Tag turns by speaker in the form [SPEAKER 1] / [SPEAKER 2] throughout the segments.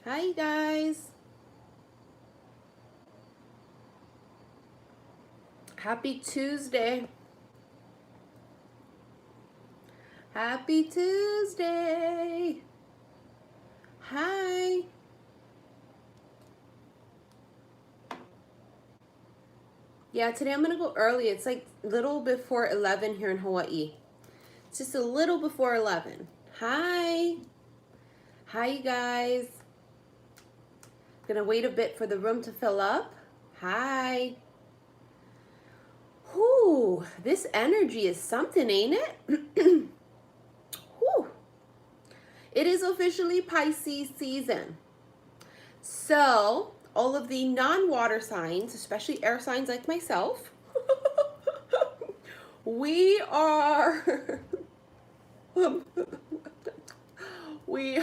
[SPEAKER 1] Hi guys. Happy Tuesday. Happy Tuesday. Hi. Yeah, today I'm going to go early. It's like a little before 11 here in Hawaii. It's just a little before 11. Hi. Hi you guys. Gonna wait a bit for the room to fill up. Hi. Whew, this energy is something, ain't it? Whew. It is officially Pisces season. So, all of the non-water signs, especially air signs like myself, we are we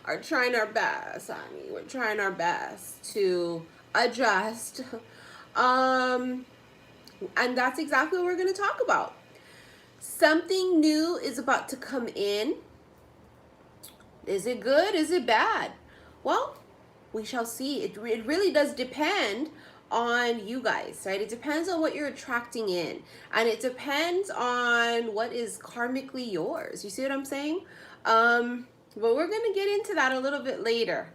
[SPEAKER 1] are trying our best, honey. We're trying our best to adjust. And that's exactly what we're going to talk about. Something new is about to come in. Is it good? Is it bad? Well, we shall see. It really does depend on you guys, right? It depends on what you're attracting in, and it depends on what is karmically yours. You see what I'm saying? But we're gonna get into that a little bit later.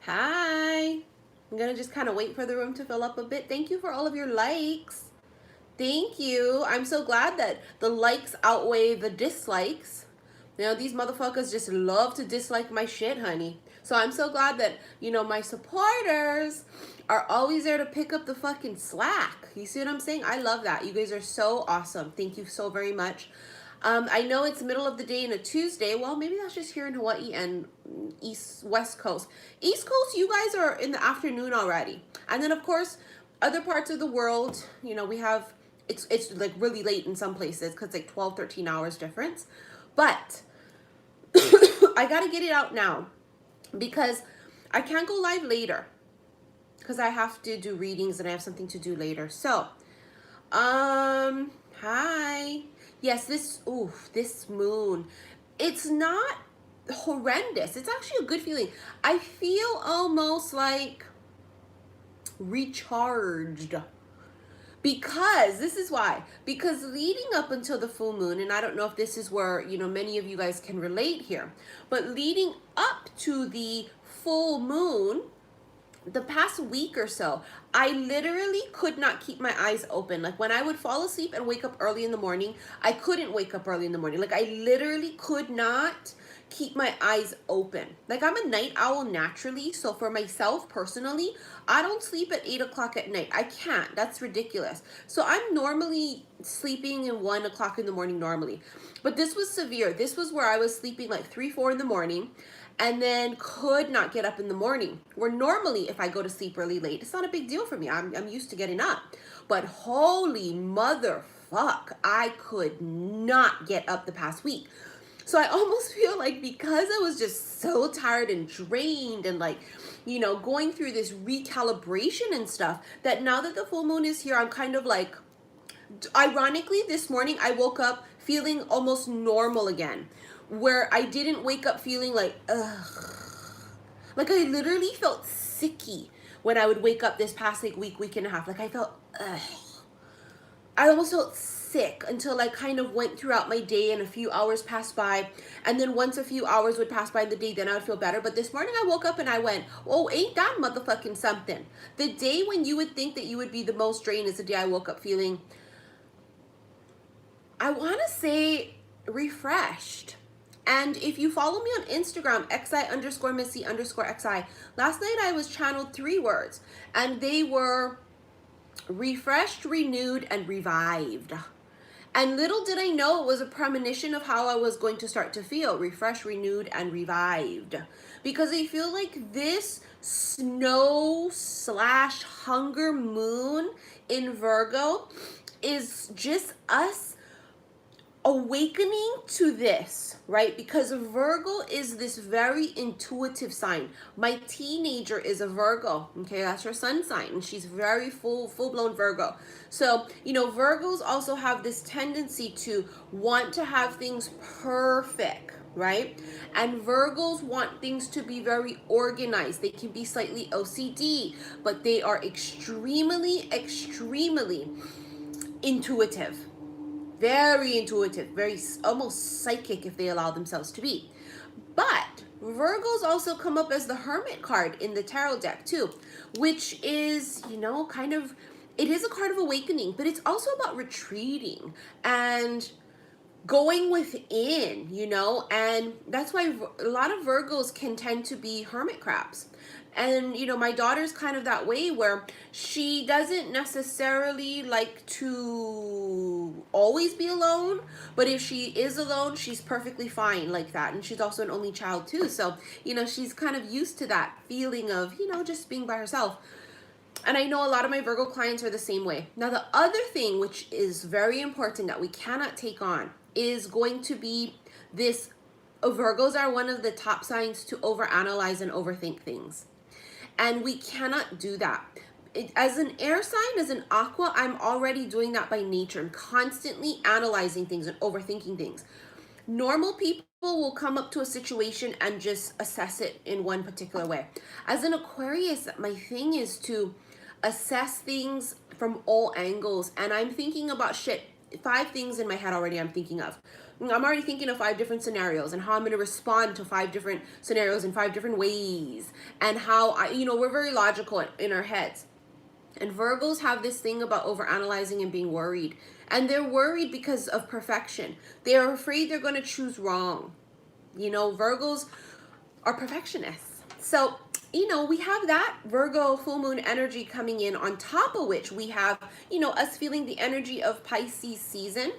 [SPEAKER 1] Hi. I'm gonna just kind of wait for the room to fill up a bit. Thank you for all of your likes. Thank you. I'm so glad that the likes outweigh the dislikes. You know, these motherfuckers just love to dislike my shit, honey. So I'm so glad that, my supporters are always there to pick up the fucking slack. You see what I'm saying? I love that. You guys are so awesome. Thank you so very much. I know it's middle of the day and a Tuesday. Well, maybe that's just here in Hawaii and West Coast. East Coast, you guys are in the afternoon already. And then, of course, other parts of the world, we have, it's like really late in some places because like 12, 13 hours difference. But I got to get it out now because I can't go live later because I have to do readings and I have something to do later. So, hi. Yes, this moon, it's not horrendous. It's actually a good feeling. I feel almost like recharged. Because this is why. Because leading up until the full moon, and I don't know if this is where, many of you guys can relate here, but leading up to the full moon, the past week or so, I literally could not keep my eyes open. Like when I would fall asleep and wake up early in the morning, I couldn't wake up early in the morning. Like I literally could not keep my eyes open. Like I'm a night owl naturally. So for myself personally, I don't sleep at 8 o'clock at night. I can't. That's ridiculous. So I'm normally sleeping at 1 o'clock in the morning normally. But this was severe. This was where I was sleeping like 3, 4 in the morning and then could not get up in the morning. Where normally if I go to sleep really late, it's not a big deal for me. I'm used to getting up. But holy motherfuck, I could not get up the past week. So I almost feel like because I was just so tired and drained and like, going through this recalibration and stuff, that now that the full moon is here, I'm kind of like, ironically, this morning I woke up feeling almost normal again, where I didn't wake up feeling like, ugh. Like I literally felt sicky when I would wake up this past like week and a half. Like I felt, ugh. I almost felt sick until I kind of went throughout my day and a few hours passed by. And then once a few hours would pass by in the day, then I would feel better. But this morning I woke up and I went, oh, ain't that motherfucking something. The day when you would think that you would be the most drained is the day I woke up feeling, I want to say, refreshed. And if you follow me on Instagram, xi_missy_xi, last night I was channeled 3 words. And they were refreshed, renewed, and revived. And little did I know it was a premonition of how I was going to start to feel. Refreshed, renewed, and revived. Because I feel like this snow/hunger moon in Virgo is just us awakening to this, right? Because Virgo is this very intuitive sign. My teenager is a Virgo, okay? That's her sun sign, and she's very full-blown Virgo. So, Virgos also have this tendency to want to have things perfect, right? And Virgos want things to be very organized. They can be slightly OCD, but they are extremely, extremely intuitive. Very intuitive, very almost psychic if they allow themselves to be. But Virgos also come up as the Hermit card in the tarot deck too, which is, you know, kind of, it is a card of awakening, but it's also about retreating and going within, you know, and that's why a lot of Virgos can tend to be hermit crabs. And, you know, my daughter's kind of that way where she doesn't necessarily like to always be alone, but if she is alone, she's perfectly fine like that. And she's also an only child too. So, you know, she's kind of used to that feeling of, you know, just being by herself. And I know a lot of my Virgo clients are the same way. Now, the other thing, which is very important that we cannot take on, is going to be this. Virgos are one of the top signs to overanalyze and overthink things. And we cannot do that. As an air sign, as an aqua, I'm already doing that by nature. I'm constantly analyzing things and overthinking things. Normal people will come up to a situation and just assess it in one particular way. As an Aquarius, my thing is to assess things from all angles. And I'm thinking about 5 things in my head already I'm thinking of. I'm already thinking of 5 different scenarios and how I'm going to respond to 5 different scenarios in 5 different ways. And how, we're very logical in our heads. And Virgos have this thing about overanalyzing and being worried. And they're worried because of perfection. They're afraid they're going to choose wrong. You know, Virgos are perfectionists. So, you know, we have that Virgo full moon energy coming in, on top of which we have, you know, us feeling the energy of Pisces season.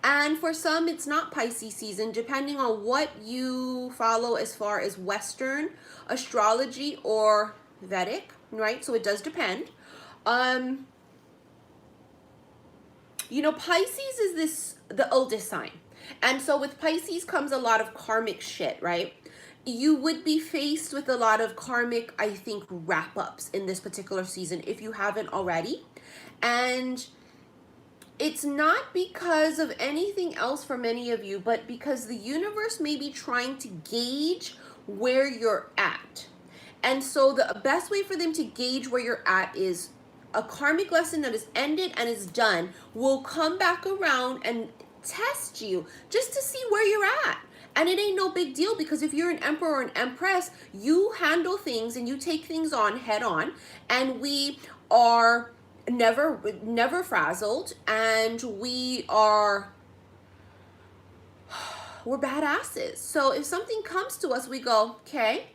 [SPEAKER 1] And for some, it's not Pisces season, depending on what you follow as far as Western astrology or Vedic, right? So it does depend. You know, Pisces is the oldest sign. And so with Pisces comes a lot of karmic shit, right? You would be faced with a lot of karmic, I think, wrap-ups in this particular season if you haven't already. And it's not because of anything else for many of you, but because the universe may be trying to gauge where you're at. And so the best way for them to gauge where you're at is a karmic lesson that is ended and is done will come back around and test you just to see where you're at. And it ain't no big deal, because if you're an emperor or an empress, you handle things and you take things on head on, and we are never frazzled, and we're badasses. So if something comes to us, we go, okay,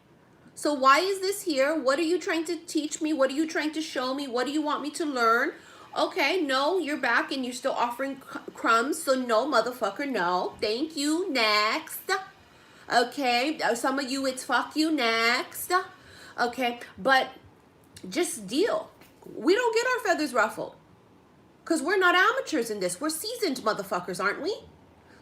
[SPEAKER 1] so why is this here? What are you trying to teach me? What are you trying to show me? What do you want me to learn? Okay, no, you're back and you're still offering crumbs. So no, motherfucker, no. Thank you. Next. Okay, some of you, it's fuck you. Next. Okay, but just deal. We don't get our feathers ruffled, because we're not amateurs in this. We're seasoned motherfuckers, aren't we?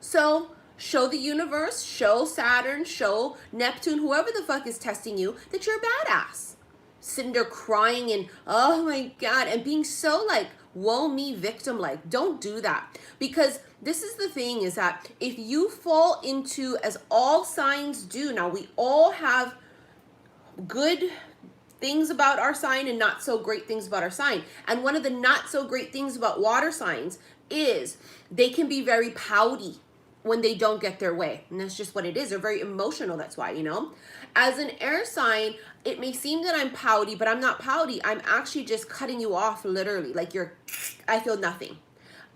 [SPEAKER 1] So show the universe, show Saturn, show Neptune, whoever the fuck is testing you, that you're a badass. Sitting there crying and, oh my God, and being so like, woe me, victim like. Don't do that. Because this is the thing, is that if you fall into, as all signs do, now we all have good things about our sign and not so great things about our sign. And one of the not so great things about water signs is they can be very pouty when they don't get their way. And that's just what it is. They're very emotional. That's why, you know. As an air sign, it may seem that I'm pouty, but I'm not pouty. I'm actually just cutting you off literally. Like I feel nothing.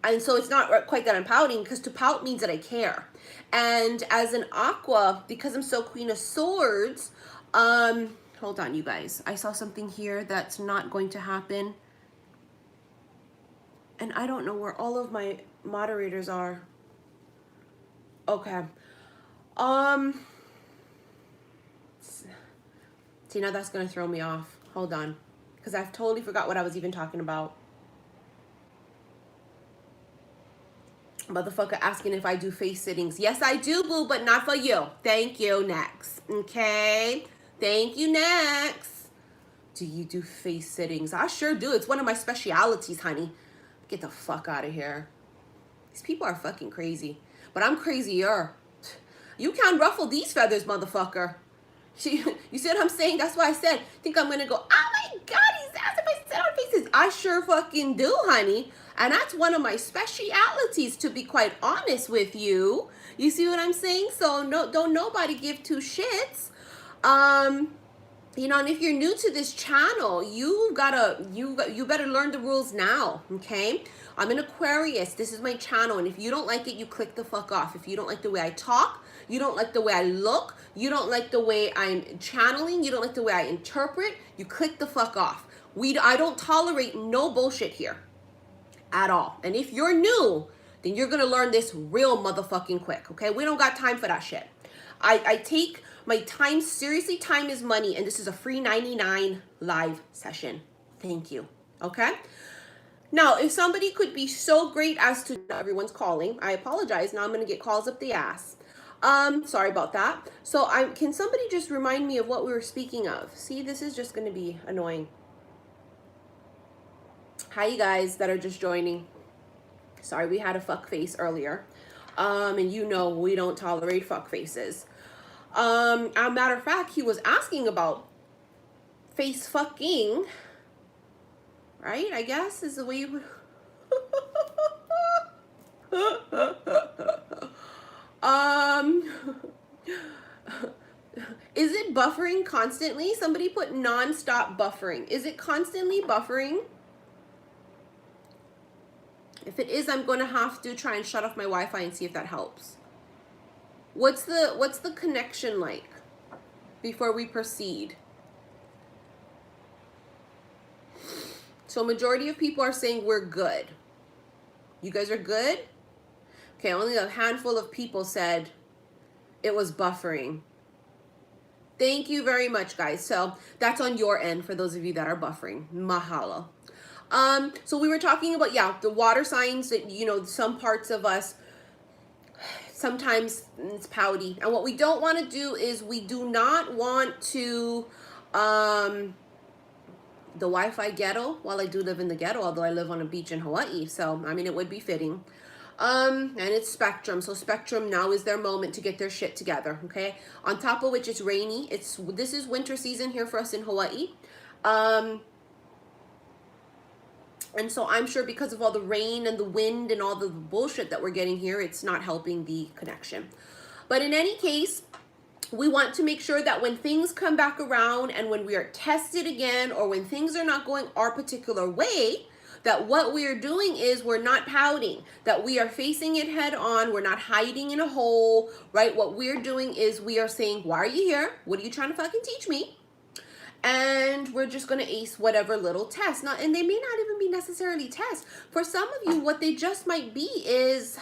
[SPEAKER 1] And so it's not quite that I'm pouting, because to pout means that I care. And as an aqua, because I'm so Queen of Swords, hold on, you guys. I saw something here that's not going to happen. And I don't know where all of my moderators are. Okay. See, now that's going to throw me off. Hold on. Because I've totally forgot what I was even talking about. Motherfucker asking if I do face sittings. Yes, I do, boo, but not for you. Thank you. Next. Okay. Thank you. Next. Do you do face sittings? I sure do. It's one of my specialities, honey. Get the fuck out of here. These people are fucking crazy. But I'm crazier. You can't ruffle these feathers, motherfucker. You see what I'm saying? That's why I said, think I'm going to go, oh my God, he's asked if I sit on faces. I sure fucking do, honey. And that's one of my specialities, to be quite honest with you. You see what I'm saying? So no, don't nobody give two shits. You know, and if you're new to this channel, you better learn the rules now, okay? I'm an Aquarius. This is my channel, and if you don't like it, you click the fuck off. If you don't like the way I talk, you don't like the way I look, you don't like the way I'm channeling, you don't like the way I interpret, you click the fuck off. I don't tolerate no bullshit here at all. And if you're new, then you're gonna learn this real motherfucking quick, okay? We don't got time for that shit. I take my time seriously. Time is money, and this is a free 99 live session. Thank you. Okay. Now, if somebody could be so great as to, everyone's calling. I apologize. Now I'm going to get calls up the ass. Sorry about that. So can somebody just remind me of what we were speaking of? See, this is just going to be annoying. Hi, you guys that are just joining. Sorry, we had a fuck face earlier. And you know we don't tolerate fuck faces. As a matter of fact, he was asking about face fucking, right? I guess is the way you is it buffering constantly? Somebody put non-stop buffering. Is it constantly buffering? If it is, I'm going to have to try and shut off my Wi-Fi and see if that helps. What's the connection like before we proceed? So majority of people are saying we're good. You guys are good? Okay, only a handful of people said it was buffering. Thank you very much, guys. So that's on your end for those of you that are buffering. Mahalo. So we were talking about, yeah, the water signs that, you know, some parts of us, sometimes it's pouty. And what we don't want to do is we do not want to, the Wi-Fi ghetto. Well, I do live in the ghetto, although I live on a beach in Hawaii. So, I mean, it would be fitting. And it's Spectrum. So Spectrum now is their moment to get their shit together. Okay. On top of which it's rainy. This is winter season here for us in Hawaii. And so I'm sure because of all the rain and the wind and all the bullshit that we're getting here, it's not helping the connection. But in any case, we want to make sure that when things come back around and when we are tested again, or when things are not going our particular way, that what we are doing is we're not pouting, that we are facing it head on. We're not hiding in a hole, right? What we're doing is we are saying, why are you here? What are you trying to fucking teach me? And we're just going to ace whatever little test. Now, and they may not even be necessarily tests. For some of you, what they just might be is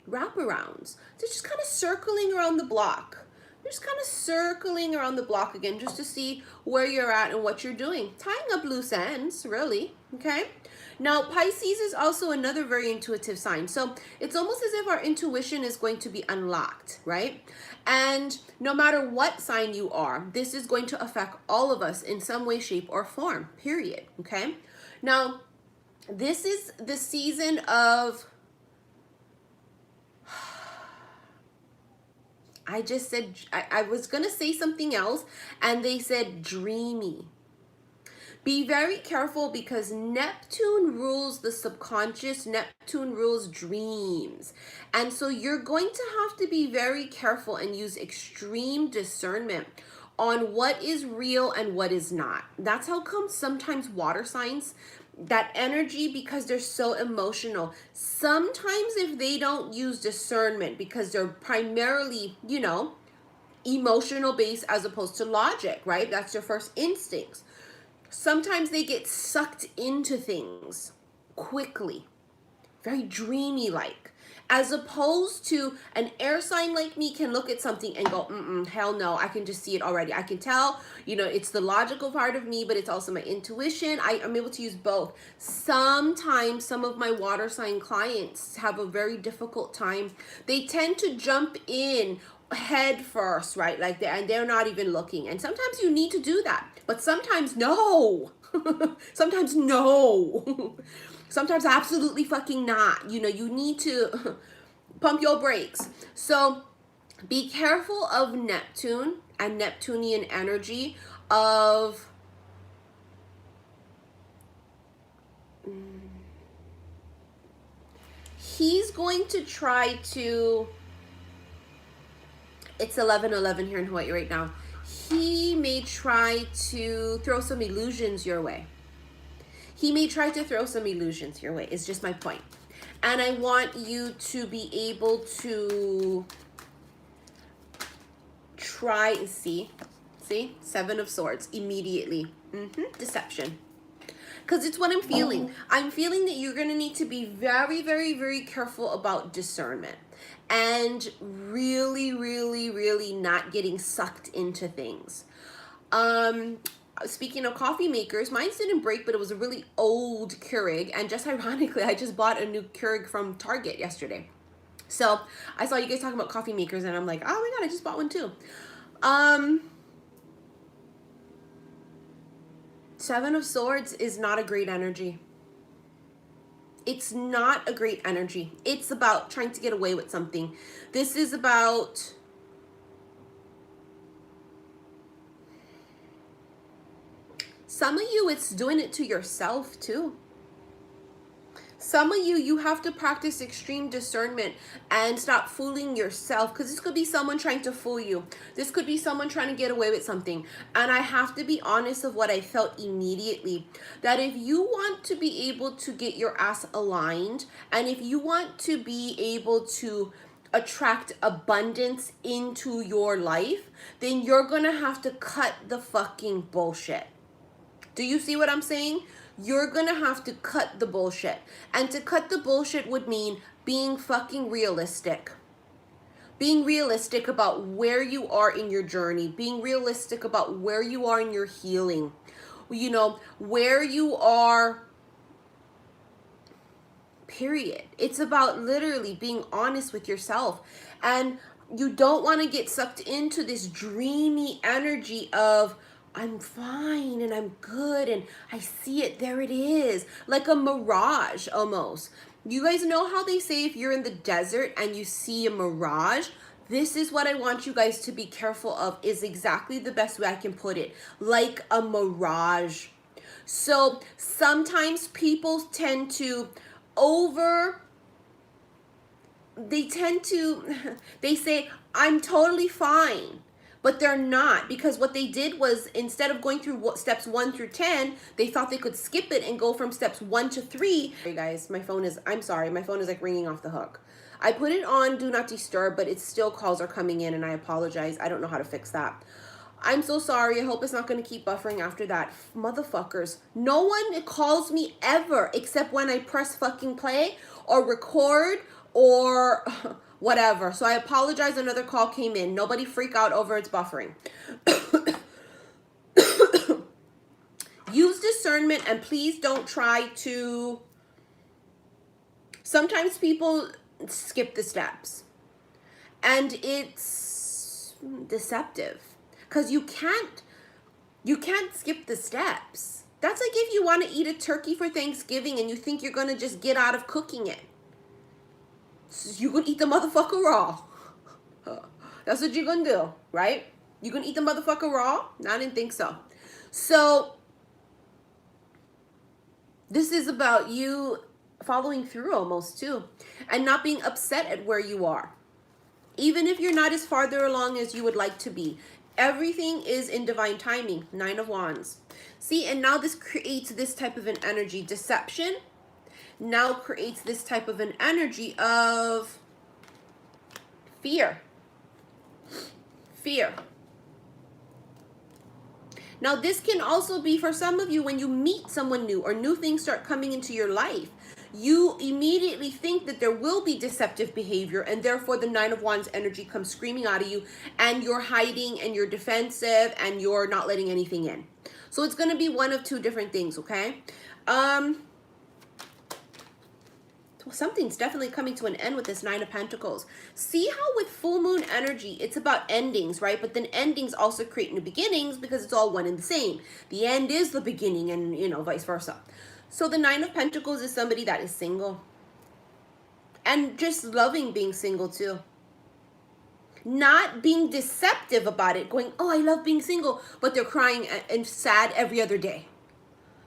[SPEAKER 1] wraparounds. They're just kind of circling around the block. They're just kind of circling around the block again, just to see where you're at and what you're doing. Tying up loose ends, really. Okay. Now, Pisces is also another very intuitive sign. So it's almost as if our intuition is going to be unlocked, right? And no matter what sign you are, this is going to affect all of us in some way, shape, or form, period. Okay. Now, this is the season of, I just said, I was going to say something else, and they said dreamy. Be very careful because Neptune rules the subconscious. Neptune rules dreams. And so you're going to have to be very careful and use extreme discernment on what is real and what is not. That's how come sometimes water signs, that energy, because they're so emotional, sometimes if they don't use discernment because they're primarily, you know, emotional based as opposed to logic, right? That's their first instincts. Sometimes they get sucked into things quickly, very dreamy like, as opposed to an air sign like me can look at something and go, hell no, I can just see it already. I can tell, you know, it's the logical part of me, but it's also my intuition. I'm able to use both. Sometimes some of my water sign clients have a very difficult time. They tend to jump in head first, right? Like and they're not even looking. And sometimes you need to do that, but sometimes no. Sometimes no. Sometimes absolutely fucking not. You know, you need to pump your brakes. So be careful of Neptune and Neptunian energy of he's going to try to, it's 11:11 here in Hawaii right now. He may try to throw some illusions your way. He may try to throw some illusions your way, is just my point. And I want you to be able to try and see, Seven of Swords immediately. Deception. Because it's what I'm feeling. I'm feeling that you're going to need to be very, very, very careful about discernment. And really, really, really not getting sucked into things. Speaking of coffee makers, mine didn't break, but it was a really old Keurig. And just ironically, I just bought a new Keurig from Target yesterday. So I saw you guys talking about coffee makers, and I'm like, oh my God, I just bought one too. Seven of Swords is not a great energy. It's not a great energy. It's about trying to get away with something. This is about some of you, it's doing it to yourself too. Some of you, you have to practice extreme discernment and stop fooling yourself, because this could be someone trying to fool you. This could be someone trying to get away with something. And I have to be honest of what I felt immediately, that if you want to be able to get your ass aligned, and if you want to be able to attract abundance into your life, then you're gonna have to cut the fucking bullshit. Do you see what I'm saying? You're gonna have to cut the bullshit. And to cut the bullshit would mean being fucking realistic. Being realistic about where you are in your journey. Being realistic about where you are in your healing. You know, where you are, period. It's about literally being honest with yourself. And you don't want to get sucked into this dreamy energy of, I'm fine and I'm good and I see it, there it is, like a mirage almost. You guys know how they say if you're in the desert and you see a mirage? This is what I want you guys to be careful of, is exactly the best way I can put it, like a mirage. So sometimes people tend to they say, I'm totally fine. But they're not, because what they did was, instead of going through steps 1 through 10, they thought they could skip it and go from steps 1 to 3. Hey guys, I'm sorry, my phone is like ringing off the hook. I put it on Do Not Disturb, but it's still calls are coming in, and I apologize. I don't know how to fix that. I'm so sorry. I hope it's not going to keep buffering after that. Motherfuckers. No one calls me ever except when I press fucking play or record or whatever. So I apologize. Another call came in. Nobody freak out over its buffering. Use discernment, and please don't try to... Sometimes people skip the steps, and it's deceptive, because you can't skip the steps. That's like if you want to eat a turkey for Thanksgiving and you think you're going to just get out of cooking it. You're going to eat the motherfucker raw. That's what you're going to do, right? You're going to eat the motherfucker raw? No, I didn't think so. So this is about you following through almost too, and not being upset at where you are. Even if you're not as farther along as you would like to be. Everything is in divine timing. 9 of Wands. See, and now this creates this type of an energy. Deception now creates this type of an energy of fear. Fear. Now, this can also be for some of you when you meet someone new or new things start coming into your life. You immediately think that there will be deceptive behavior, and therefore the 9 of Wands energy comes screaming out of you, and you're hiding and you're defensive and you're not letting anything in. So it's going to be one of two different things, okay? Something's definitely coming to an end with this 9 of Pentacles. See how with full moon energy, it's about endings, right? But then endings also create new beginnings because it's all one and the same. The end is the beginning, and, you know, vice versa. So the 9 of Pentacles is somebody that is single. And just loving being single too. Not being deceptive about it, going, oh, I love being single, but they're crying and sad every other day.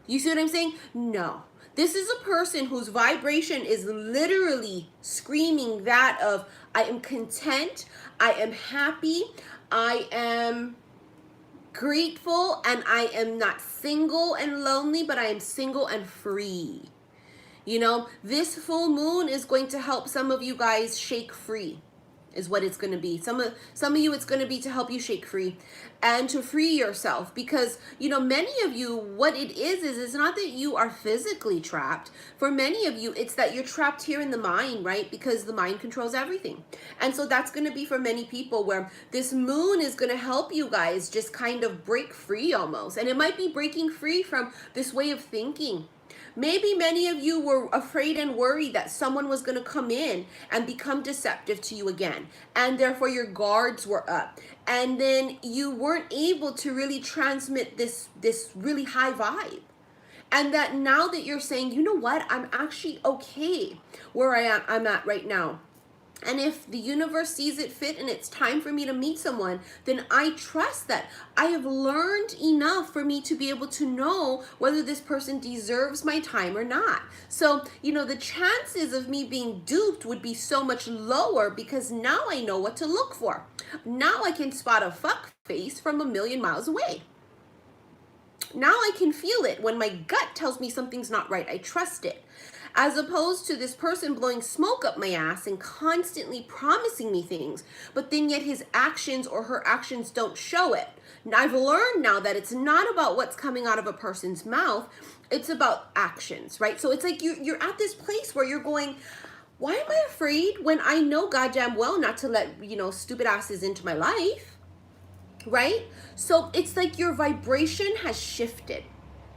[SPEAKER 1] You see what I'm saying? No. This is a person whose vibration is literally screaming that of, I am content, I am happy, I am grateful, and I am not single and lonely, but I am single and free. You know, this full moon is going to help some of you guys shake free, is what it's going to be. Some of you, it's going to be to help you shake free and to free yourself, because, you know, many of you, what it is it's not that you are physically trapped. For many of you, it's that you're trapped here in the mind, right? Because the mind controls everything. And so that's going to be for many people, where this moon is going to help you guys just kind of break free almost. And it might be breaking free from this way of thinking. Maybe many of you were afraid and worried that someone was going to come in and become deceptive to you again, and therefore your guards were up, and then you weren't able to really transmit this really high vibe. And that now that you're saying, you know what, I'm actually okay where I'm at right now. And if the universe sees it fit and it's time for me to meet someone, then I trust that I have learned enough for me to be able to know whether this person deserves my time or not. So, you know, the chances of me being duped would be so much lower, because now I know what to look for. Now I can spot a fuck face from a million miles away. Now I can feel it when my gut tells me something's not right. I trust it. As opposed to this person blowing smoke up my ass and constantly promising me things, but then yet his actions or her actions don't show it. And I've learned now that it's not about what's coming out of a person's mouth, it's about actions, right? So it's like you're at this place where you're going, why am I afraid when I know goddamn well not to let, you know, stupid asses into my life, right? So it's like your vibration has shifted.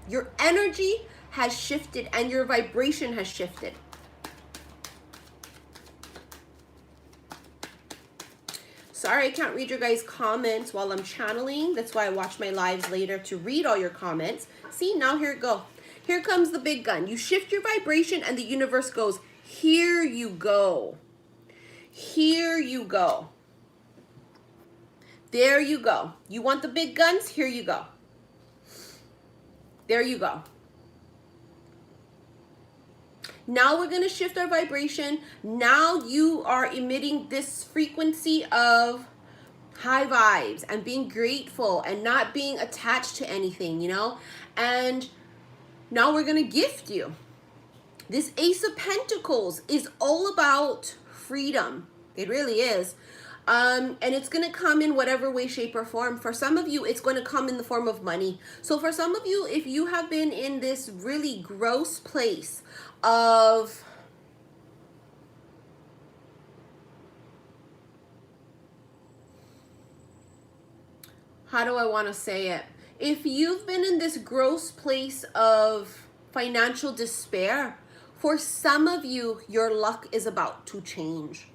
[SPEAKER 1] Your energy has shifted and your vibration has shifted. Sorry, I can't read your guys' comments while I'm channeling. That's why I watch my lives later to read all your comments. See, now here it go. Here comes the big gun. You shift your vibration and the universe goes, here you go. Here you go. There you go. You want the big guns? Here you go. There you go. Now we're going to shift our vibration. Now you are emitting this frequency of high vibes and being grateful and not being attached to anything, you know? And now we're going to gift you. This Ace of Pentacles is all about freedom. It really is. And it's going to come in whatever way, shape, or form. For some of you, it's going to come in the form of money. So for some of you, if you have been in this really gross place of how do I want to say it? If you've been in this gross place of financial despair, for some of you, your luck is about to change.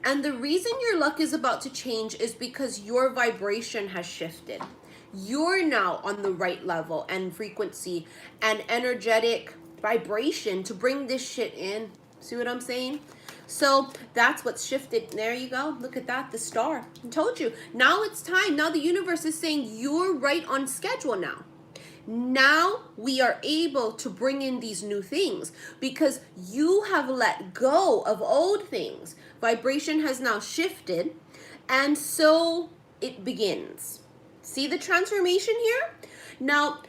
[SPEAKER 1] And the reason your luck is about to change is because your vibration has shifted. You're now on the right level and frequency and energetic vibration to bring this shit in. See what I'm saying? So that's what's shifted. There you go. Look at that. The star. I told you. Now it's time. Now the universe is saying you're right on schedule now. Now we are able to bring in these new things because you have let go of old things. Vibration has now shifted, and so it begins. See the transformation here? Now,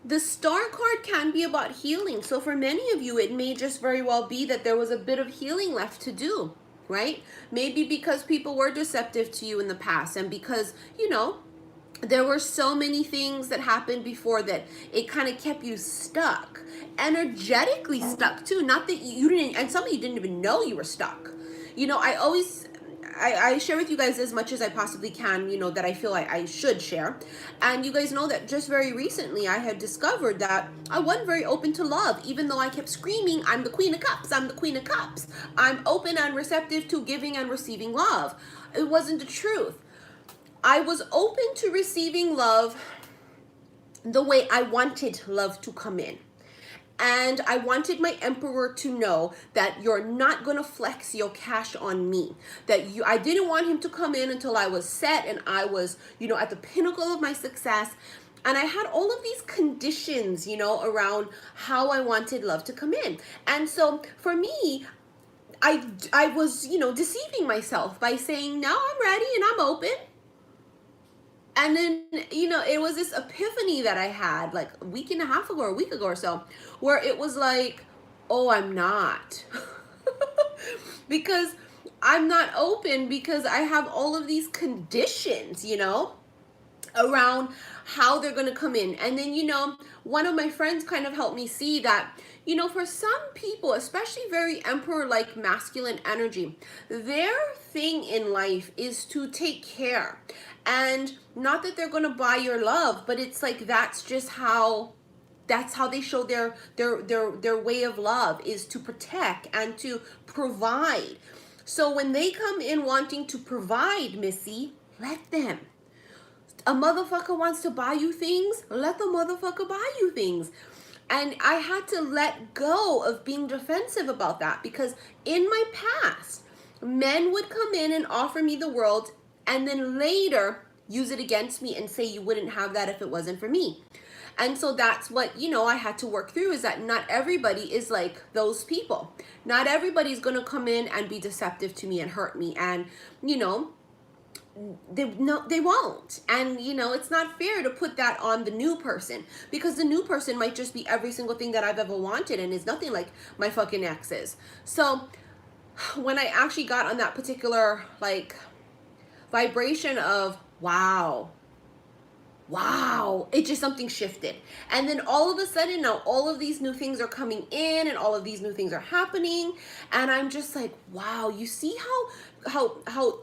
[SPEAKER 1] the star card can be about healing. So for many of you, it may just very well be that there was a bit of healing left to do, right? Maybe because people were deceptive to you in the past, and because, you know, there were so many things that happened before that it kind of kept you stuck, energetically stuck too. Not that you didn't, and some of you didn't even know you were stuck. You know, I share with you guys as much as I possibly can, you know, that I feel I should share. And you guys know that just very recently I had discovered that I wasn't very open to love, even though I kept screaming, I'm the Queen of Cups, I'm the Queen of Cups. I'm open and receptive to giving and receiving love. It wasn't the truth. I was open to receiving love the way I wanted love to come in. And I wanted my emperor to know that you're not going to flex your cash on me. I didn't want him to come in until I was set and I was, at the pinnacle of my success. And I had all of these conditions, around how I wanted love to come in. And so for me, I was, deceiving myself by saying, no, I'm ready and I'm open. And then, it was this epiphany that I had like a week and a half ago or a week ago or so, where it was like, oh, I'm not. Because I'm not open because I have all of these conditions, around how they're going to come in. And then, one of my friends kind of helped me see that, for some people, especially very emperor-like masculine energy, their thing in life is to take care. And not that they're going to buy your love, but it's like that's how they show their way of love, is to protect and to provide. So when they come in wanting to provide, Missy, let them. A motherfucker wants to buy you things, let the motherfucker buy you things. And I had to let go of being defensive about that, because in my past, men would come in and offer me the world and then later use it against me and say you wouldn't have that if it wasn't for me. And so that's what, I had to work through, is that not everybody is like those people. Not everybody's going to come in and be deceptive to me and hurt me. And, they won't. And it's not fair to put that on the new person, because the new person might just be every single thing that I've ever wanted and is nothing like my fucking exes. So when I actually got on that particular like vibration of wow, it just, something shifted. And then all of a sudden now all of these new things are coming in and all of these new things are happening, and I'm just like, wow, you see how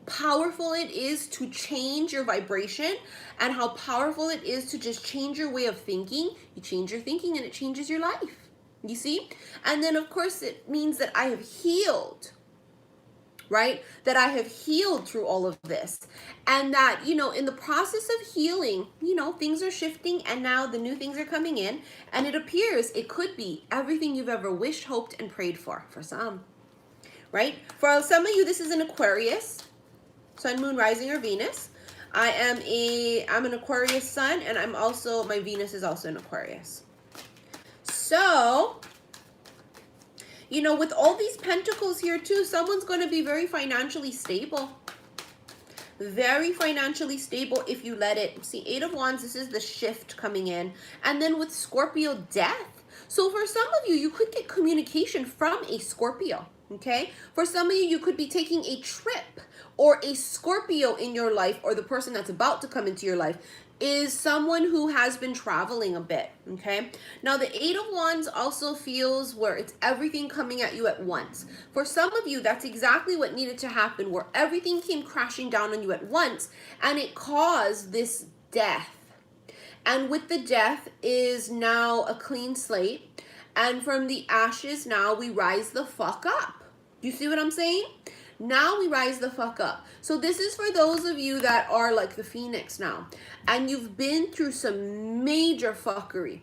[SPEAKER 1] powerful it is to change your vibration, and how powerful it is to just change your way of thinking. You change your thinking and it changes your life, you see? And then of course it means that I have healed, right? That I have healed through all of this, and that, in the process of healing, things are shifting, and now the new things are coming in, and it appears it could be everything you've ever wished, hoped, and prayed for some, right? For some of you, this is an Aquarius, Sun, Moon, Rising, or Venus. I'm an Aquarius Sun, and my Venus is also an Aquarius. So, with all these pentacles here too, someone's going to be very financially stable. Very financially stable if you let it. See, 8 of Wands, this is the shift coming in. And then with Scorpio, death. So for some of you, you could get communication from a Scorpio, okay? For some of you, you could be taking a trip, or a Scorpio in your life, or the person that's about to come into your life is someone who has been traveling a bit, okay? Now, the 8 of Wands also feels where it's everything coming at you at once. For some of you, that's exactly what needed to happen, where everything came crashing down on you at once, and it caused this death. And with the death is now a clean slate, and from the ashes, now we rise the fuck up. You see what I'm saying? Now we rise the fuck up. So this is for those of you that are like the Phoenix now, and you've been through some major fuckery.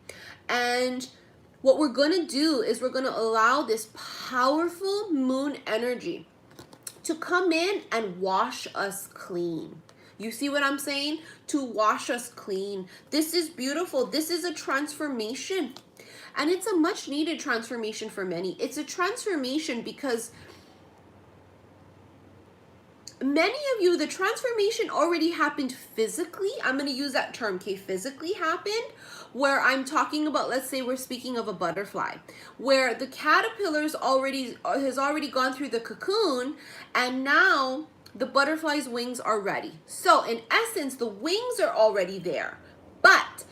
[SPEAKER 1] And what we're going to do is we're going to allow this powerful moon energy to come in and wash us clean. You see what I'm saying? To wash us clean. This is beautiful. This is a transformation. And it's a much needed transformation for many. It's a transformation because many of you, the transformation already happened physically. I'm going to use that term, okay? Physically happened, where I'm talking about, let's say we're speaking of a butterfly, where the caterpillar has already gone through the cocoon, and now the butterfly's wings are ready. So in essence, the wings are already there, but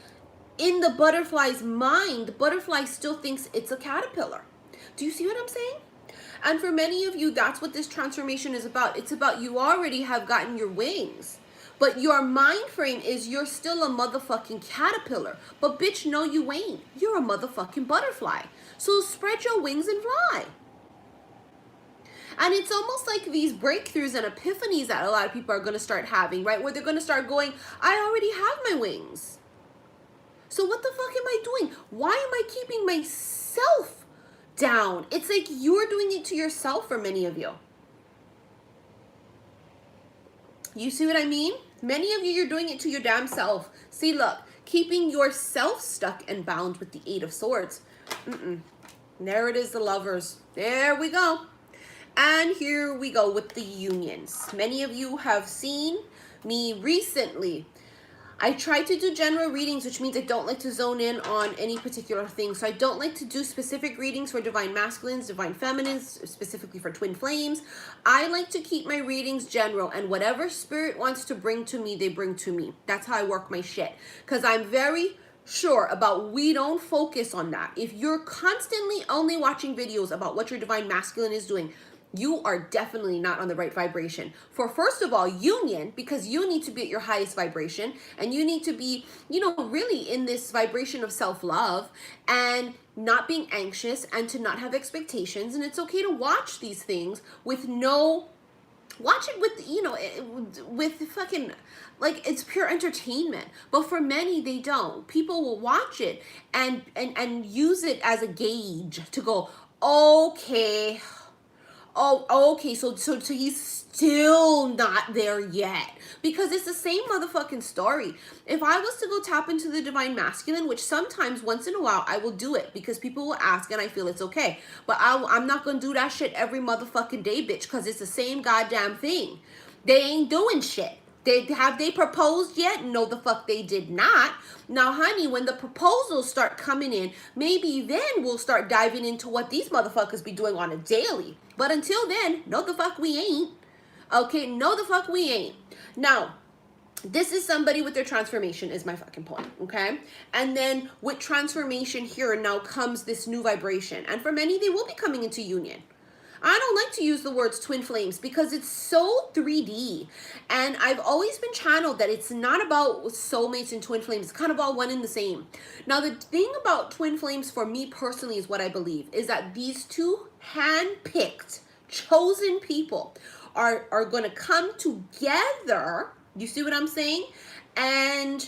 [SPEAKER 1] in the butterfly's mind, the butterfly still thinks it's a caterpillar. Do you see what I'm saying? And for many of you, that's what this transformation is about. It's about you already have gotten your wings, but your mind frame is you're still a motherfucking caterpillar. But bitch, no, you ain't. You're a motherfucking butterfly. So spread your wings and fly. And it's almost like these breakthroughs and epiphanies that a lot of people are going to start having, right? Where they're going to start going, I already have my wings. So what the fuck am I doing? Why am I keeping myself down? It's like you're doing it to yourself for many of you. You see what I mean? Many of you, you're doing it to your damn self. See, look, keeping yourself stuck and bound with the Eight of Swords. There it is, the Lovers. There we go. And here we go with the unions. Many of you have seen me recently. I try to do general readings, which means I don't like to zone in on any particular thing. So I don't like to do specific readings for divine masculines, divine feminines, specifically for twin flames. I like to keep my readings general, and whatever spirit wants to bring to me, they bring to me. That's how I work my shit. Because I'm very sure about we don't focus on that. If you're constantly only watching videos about what your divine masculine is doing, you are definitely not on the right vibration. For first of all, union, because you need to be at your highest vibration, and you need to be, you know, really in this vibration of self-love and not being anxious and to not have expectations. And it's okay to watch these things with no, watch it with, you know, with fucking, like, it's pure entertainment. But for many, they don't. People will watch it and use it as a gauge to go, okay, oh, okay, so he's still not there yet. Because it's the same motherfucking story. If I was to go tap into the divine masculine, which sometimes once in a while I will do it because people will ask and I feel it's okay. But I'm not going to do that shit every motherfucking day, bitch, because it's the same goddamn thing. They ain't doing shit. Have they proposed yet? No, the fuck they did not. Now, honey, when the proposals start coming in, maybe then we'll start diving into what these motherfuckers be doing on a daily. But until then, no the fuck we ain't. Okay, no the fuck we ain't. Now, this is somebody with their transformation is my fucking point, okay? And then with transformation here now comes this new vibration. And for many, they will be coming into union. I don't like to use the words twin flames because it's so 3D. And I've always been channeled that it's not about soulmates and twin flames. It's kind of all one and the same. Now, the thing about twin flames for me personally is what I believe is that these two hand-picked, chosen people are going to come together. You see what I'm saying? And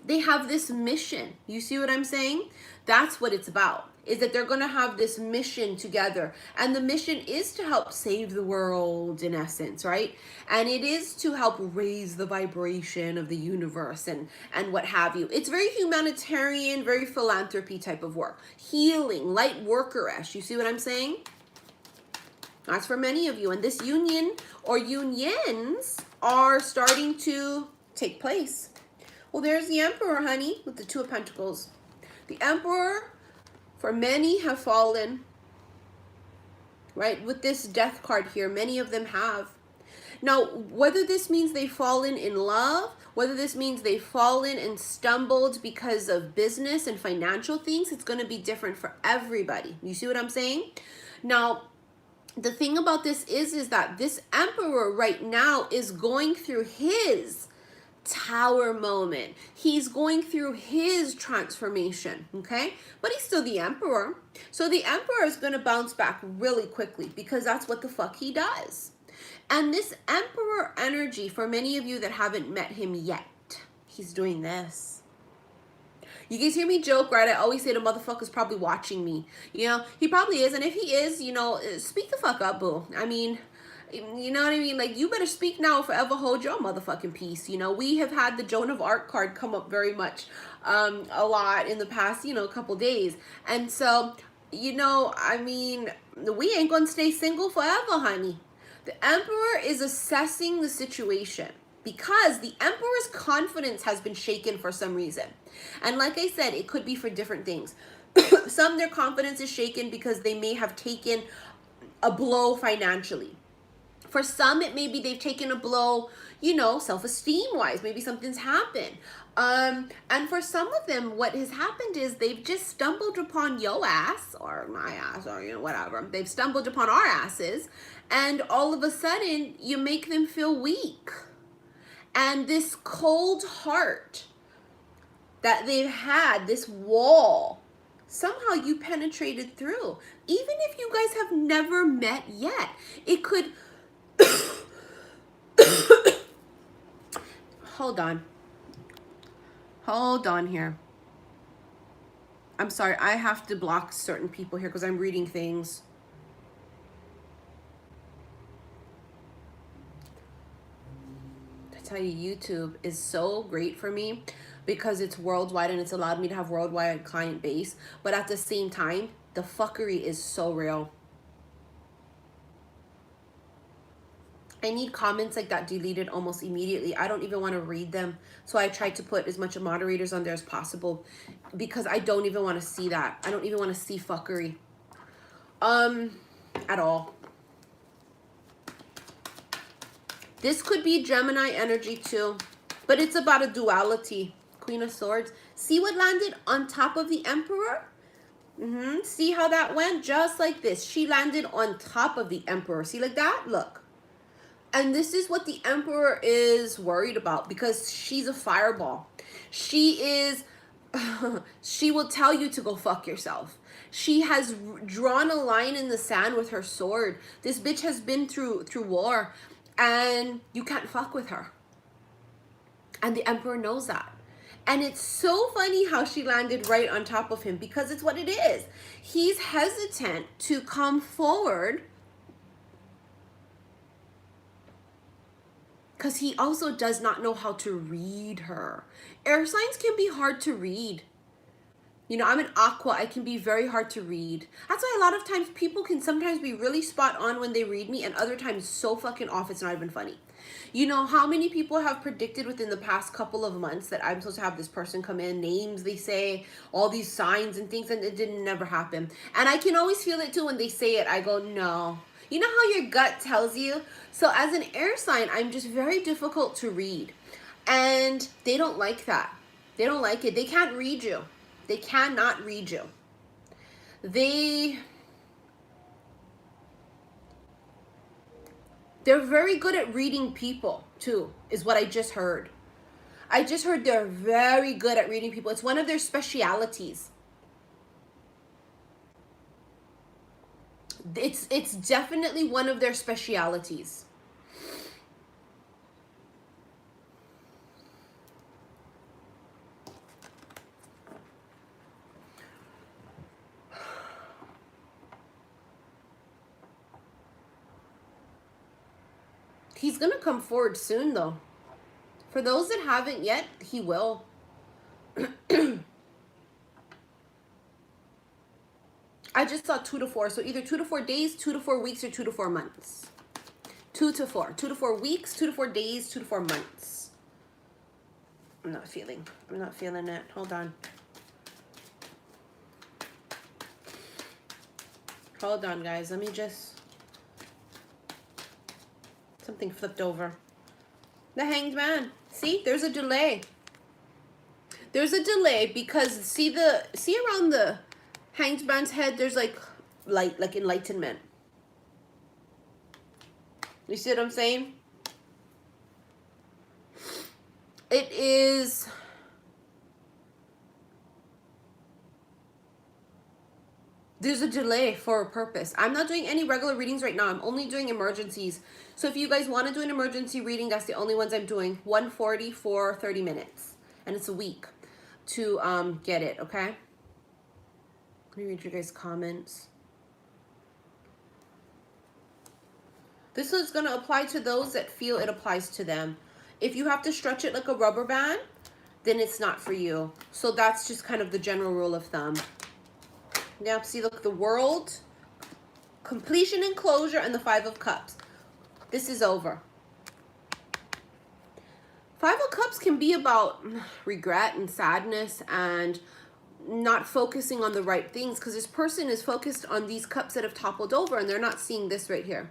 [SPEAKER 1] they have this mission. You see what I'm saying? That's what it's about. Is that they're going to have this mission together. And the mission is to help save the world, in essence, right? And it is to help raise the vibration of the universe and what have you. It's very humanitarian, very philanthropy type of work. Healing, light worker-ish. You see what I'm saying? That's for many of you. And this union or unions are starting to take place. Well, there's the Emperor, honey, with the Two of Pentacles. The Emperor, for many, have fallen, right? With this Death card here, many of them have. Now, whether this means they've fallen in love, whether this means they've fallen and stumbled because of business and financial things, it's going to be different for everybody. You see what I'm saying? Now, the thing about this is that this Emperor right now is going through his Tower moment. He's going through his transformation, okay? But he's still the Emperor. So the Emperor is going to bounce back really quickly because that's what the fuck he does. And this Emperor energy, for many of you that haven't met him yet, he's doing this. You guys hear me joke, right? I always say the motherfucker's probably watching me. You know, he probably is. And if he is, you know, speak the fuck up, boo. I mean, you know what I mean? Like, you better speak now or forever hold your motherfucking peace. You know, we have had the Joan of Arc card come up very much a lot in the past, you know, couple days. And so, you know, I mean, we ain't gonna stay single forever, honey. The Emperor is assessing the situation because the Emperor's confidence has been shaken for some reason. And like I said, it could be for different things. Some, their confidence is shaken because they may have taken a blow financially. For some, it may be they've taken a blow, you know, self-esteem wise. Maybe something's happened. And for some of them, what has happened is they've just stumbled upon your ass or my ass or, you know, whatever. They've stumbled upon our asses. And all of a sudden, you make them feel weak. And this cold heart that they've had, this wall, somehow you penetrated through. Even if you guys have never met yet, it could... Hold on here. I'm sorry, I have to block certain people here because I'm reading things. I tell you, YouTube is so great for me because it's worldwide and it's allowed me to have worldwide client base. But at the same time, the fuckery is so real. I need comments like that deleted almost immediately. I don't even want to read them. So I try to put as much moderators on there as possible because I don't even want to see that. I don't even want to see fuckery. At all. This could be Gemini energy too, but it's about a duality. Queen of Swords. See what landed on top of the Emperor? See how that went? Just like this. She landed on top of the Emperor. See like that? Look. And this is what the Emperor is worried about because she's a fireball. She is, she will tell you to go fuck yourself. She has drawn a line in the sand with her sword. This bitch has been through war and you can't fuck with her. And the Emperor knows that. And it's so funny how she landed right on top of him because it's what it is. He's hesitant to come forward because he also does not know how to read her. Air signs can be hard to read. You know, I'm an aqua. I can be very hard to read. That's why a lot of times people can sometimes be really spot on when they read me and other times so fucking off it's not even funny. You know, how many people have predicted within the past couple of months that I'm supposed to have this person come in, names they say, all these signs and things, and it didn't never happen. And I can always feel it too when they say it. I go, no. You know how your gut tells you? So as an air sign, I'm just very difficult to read. And they don't like that. They don't like it. They can't read you. They cannot read you. They're very good at reading people too, is what I just heard. I just heard they're very good at reading people. It's one of their specialities. It's definitely one of their specialities. He's going to come forward soon, though. For those that haven't yet, he will. I just saw 2 to 4. So either 2 to 4 days, 2 to 4 weeks, or 2 to 4 months. 2 to 4. 2 to 4 weeks, 2 to 4 days, 2 to 4 months. I'm not feeling it. Hold on. Hold on, guys. Let me just... Something flipped over. The Hanged Man. See, there's a delay. There's a delay because see around the Hanged Man's head, there's like light, like enlightenment. You see what I'm saying? It is... There's a delay for a purpose. I'm not doing any regular readings right now. I'm only doing emergencies. So if you guys want to do an emergency reading, that's the only ones I'm doing. 140 for 30 minutes. And it's a week to get it, okay? Let me read your guys' comments. This is going to apply to those that feel it applies to them. If you have to stretch it like a rubber band, then it's not for you. So that's just kind of the general rule of thumb. Yeah, see, look, the World, completion and closure, and the 5 of Cups. This is over. 5 of Cups can be about regret and sadness and not focusing on the right things because this person is focused on these cups that have toppled over and they're not seeing this right here.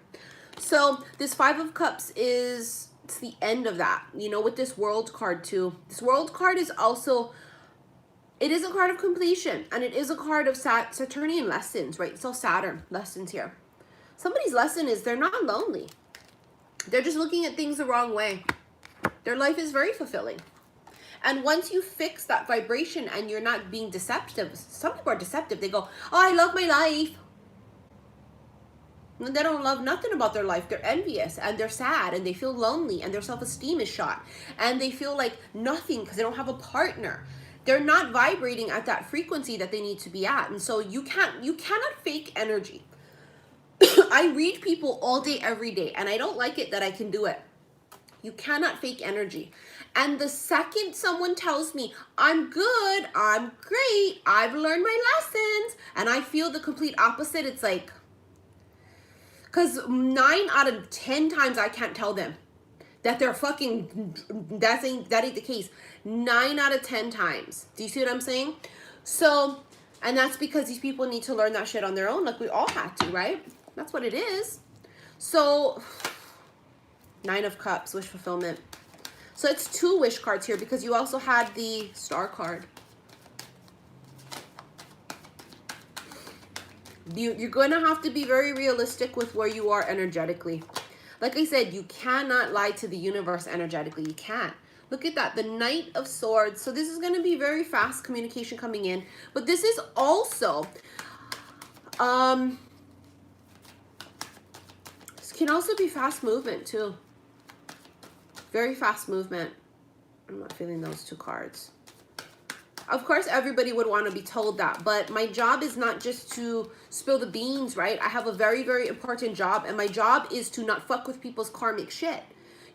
[SPEAKER 1] So this 5 of Cups it's the end of that, you know, with this World card too. This World card is also... It is a card of completion, and it is a card of Saturnian lessons, right? It's all Saturn lessons here. Somebody's lesson is they're not lonely. They're just looking at things the wrong way. Their life is very fulfilling. And once you fix that vibration and you're not being deceptive, some people are deceptive. They go, oh, I love my life. And they don't love nothing about their life. They're envious and they're sad and they feel lonely and their self-esteem is shot. And they feel like nothing because they don't have a partner. They're not vibrating at that frequency that they need to be at. And so you cannot fake energy. I read people all day, every day, and I don't like it that I can do it. You cannot fake energy. And the second someone tells me, I'm good, I'm great, I've learned my lessons, and I feel the complete opposite, it's like, because 9 out of 10 times I can't tell them that they're fucking, that ain't the case. 9 out of 10 times. Do you see what I'm saying? So, and that's because these people need to learn that shit on their own, like we all had to, right? That's what it is. So, 9 of Cups, wish fulfillment. So it's 2 wish cards here because you also had the Star card. You're going to have to be very realistic with where you are energetically. Like I said, you cannot lie to the universe energetically. You can't. Look at that, the Knight of Swords. So this is going to be very fast communication coming in. But this is also, this can also be fast movement too. Very fast movement. I'm not feeling those 2 cards. Of course, everybody would want to be told that, but my job is not just to spill the beans, right? I have a very, very important job, and my job is to not fuck with people's karmic shit.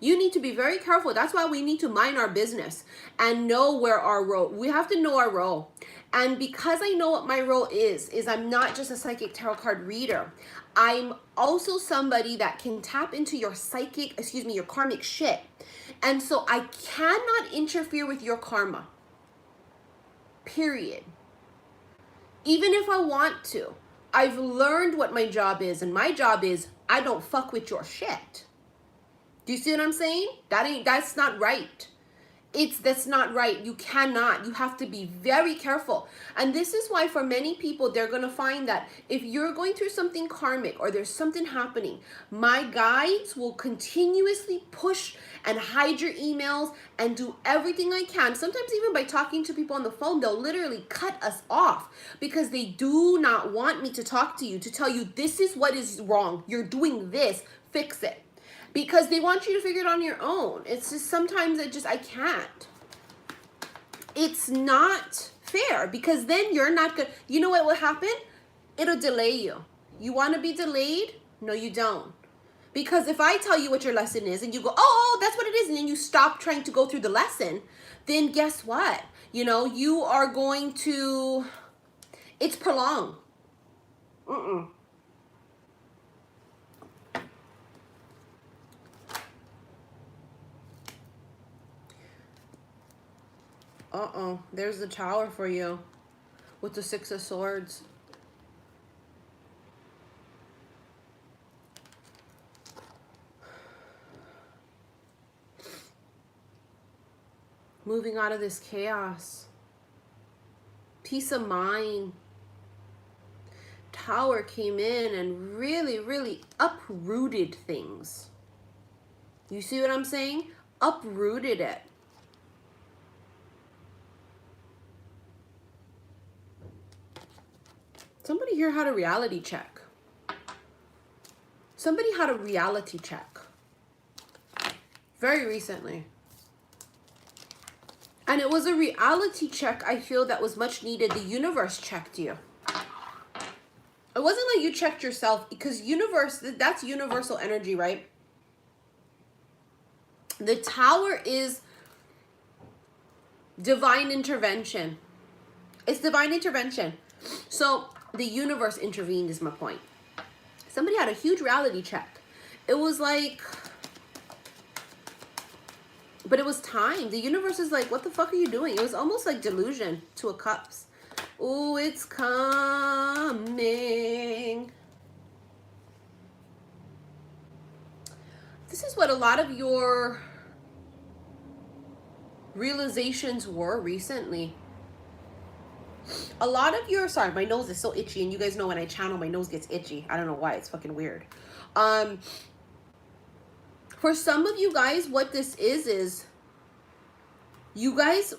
[SPEAKER 1] You need to be very careful. That's why we need to mind our business and know where our role. We have to know our role. And because I know what my role is I'm not just a psychic tarot card reader. I'm also somebody that can tap into your your karmic shit. And so I cannot interfere with your karma. Period. Even if I want to. I've learned what my job is, and my job is I don't fuck with your shit. Do you see what I'm saying? That's not right. That's not right. You cannot. You have to be very careful. And this is why for many people, they're going to find that if you're going through something karmic or there's something happening, my guides will continuously push and hide your emails and do everything I can. Sometimes even by talking to people on the phone, they'll literally cut us off because they do not want me to talk to you, to tell you this is what is wrong. You're doing this. Fix it. Because they want you to figure it on your own. It's just sometimes I can't. It's not fair because then you're not good. You know what will happen? It'll delay you. You want to be delayed? No, you don't. Because if I tell you what your lesson is and you go, oh, that's what it is, and then you stop trying to go through the lesson, then guess what? You know, you are going to, it's prolonged. There's the Tower for you with the 6 of Swords. Moving out of this chaos. Peace of mind. Tower came in and really, really uprooted things. You see what I'm saying? Uprooted it. Somebody here had a reality check. Somebody had a reality check. Very recently. And it was a reality check, I feel, that was much needed. The universe checked you. It wasn't like you checked yourself, because universe, that's universal energy, right? The Tower is divine intervention. It's divine intervention. So the universe intervened is my point. Somebody had a huge reality check. It was like, but it was time. The universe is like, what the fuck are you doing? It was almost like delusion. 2 of Cups. Oh, it's coming. This is what a lot of your realizations were recently. A lot of your, sorry, my nose is so itchy, and you guys know when I channel, my nose gets itchy. I don't know why, it's fucking weird. For some of you guys, what this is you guys,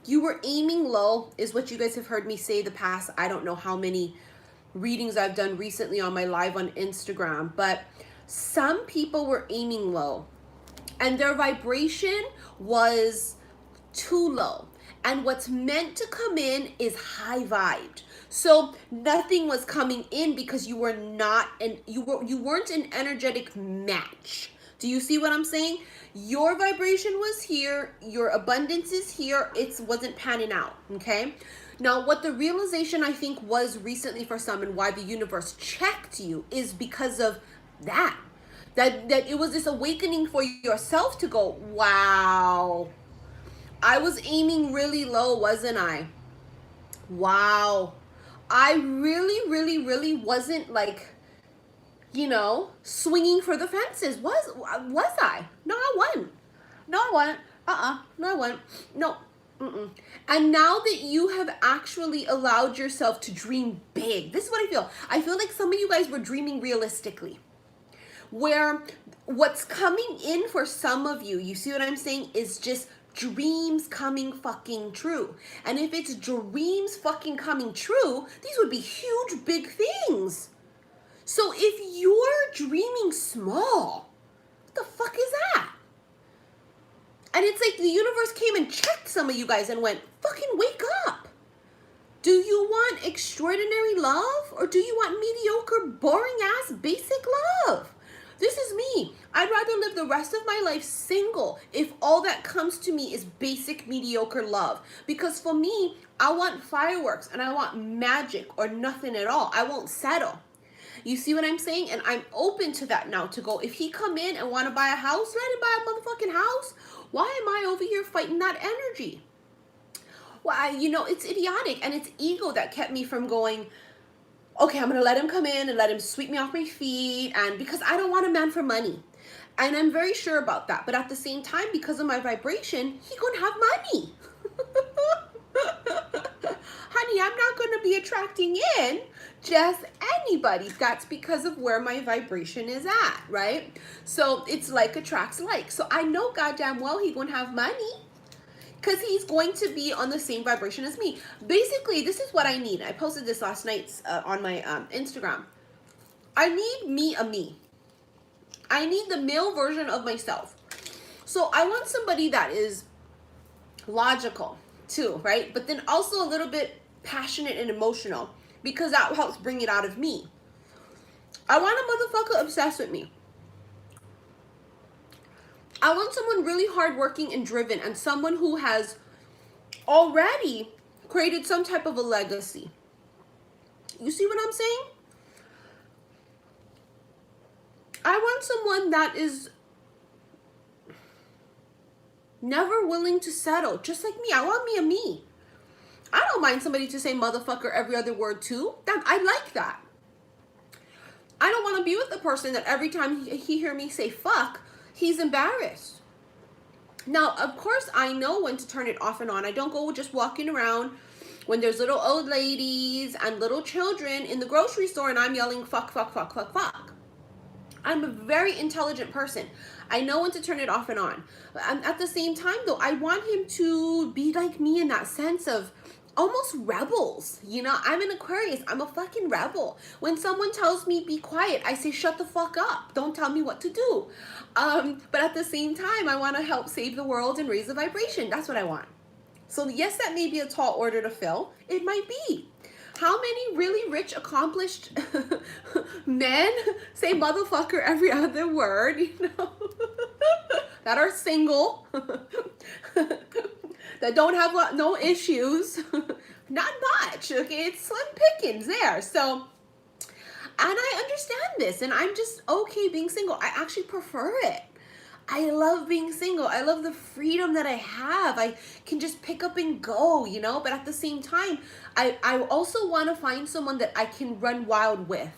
[SPEAKER 1] you were aiming low, is what you guys have heard me say the past, I don't know how many readings I've done recently on my live on Instagram, but some people were aiming low, and their vibration was too low. And what's meant to come in is high vibed. So nothing was coming in because you were not, and you weren't an energetic match. Do you see what I'm saying? Your vibration was here, your abundance is here, it wasn't panning out, okay? Now, what the realization I think was recently for some, and why the universe checked you, is because of that. That it was this awakening for yourself to go, wow, I was aiming really low, wasn't I? Wow. I really, really, really wasn't like, you know, swinging for the fences. Was I? No, I wasn't. No, I wasn't. No, I wasn't. No. Mm-mm. And now that you have actually allowed yourself to dream big, this is what I feel. I feel like some of you guys were dreaming realistically. Where what's coming in for some of you, you see what I'm saying, is just dreams coming fucking true. And if it's dreams fucking coming true, these would be huge, big things. So if you're dreaming small, what the fuck is that? And it's like the universe came and checked some of you guys and went, fucking wake up. Do you want extraordinary love, or do you want mediocre, boring ass, basic love? This is me. I'd rather live the rest of my life single if all that comes to me is basic, mediocre love. Because for me, I want fireworks and I want magic or nothing at all. I won't settle. You see what I'm saying? And I'm open to that now, to go, if he come in and want to buy a house, let him buy a motherfucking house. Why am I over here fighting that energy? Well, you know, it's idiotic, and it's ego that kept me from going, okay, I'm going to let him come in and let him sweep me off my feet, and because I don't want a man for money. And I'm very sure about that. But at the same time, because of my vibration, he going to have money. Honey, I'm not going to be attracting in just anybody. That's because of where my vibration is at, right? So it's like attracts like. So I know goddamn well he going to have money, because he's going to be on the same vibration as me. Basically, this is what I need. I posted this last night on my Instagram. I need me a me. I need the male version of myself. So I want somebody that is logical too, right? But then also a little bit passionate and emotional, because that helps bring it out of me. I want a motherfucker obsessed with me. I want someone really hardworking and driven, and someone who has already created some type of a legacy. You see what I'm saying? I want someone that is never willing to settle, just like me. I want me a me. I don't mind somebody to say motherfucker every other word too. I like that. I don't want to be with the person that every time he hear me say fuck, he's embarrassed. Now, of course, I know when to turn it off and on. I don't go just walking around when there's little old ladies and little children in the grocery store and I'm yelling fuck, fuck, fuck, fuck, fuck. I'm a very intelligent person. I know when to turn it off and on. At the same time, though, I want him to be like me in that sense of almost rebels. You know, I'm an Aquarius. I'm a fucking rebel. When someone tells me be quiet, I say shut the fuck up. Don't tell me what to do. But at the same time, I want to help save the world and raise the vibration. That's what I want. So yes, that may be a tall order to fill. It might be. How many really rich, accomplished men say motherfucker every other word, you know, that are single, that don't have no issues? Not much, okay? It's slim pickings there. So, and I understand this, and I'm just okay being single. I actually prefer it. I love being single. I love the freedom that I have. I can just pick up and go, you know? But at the same time, I also want to find someone that I can run wild with.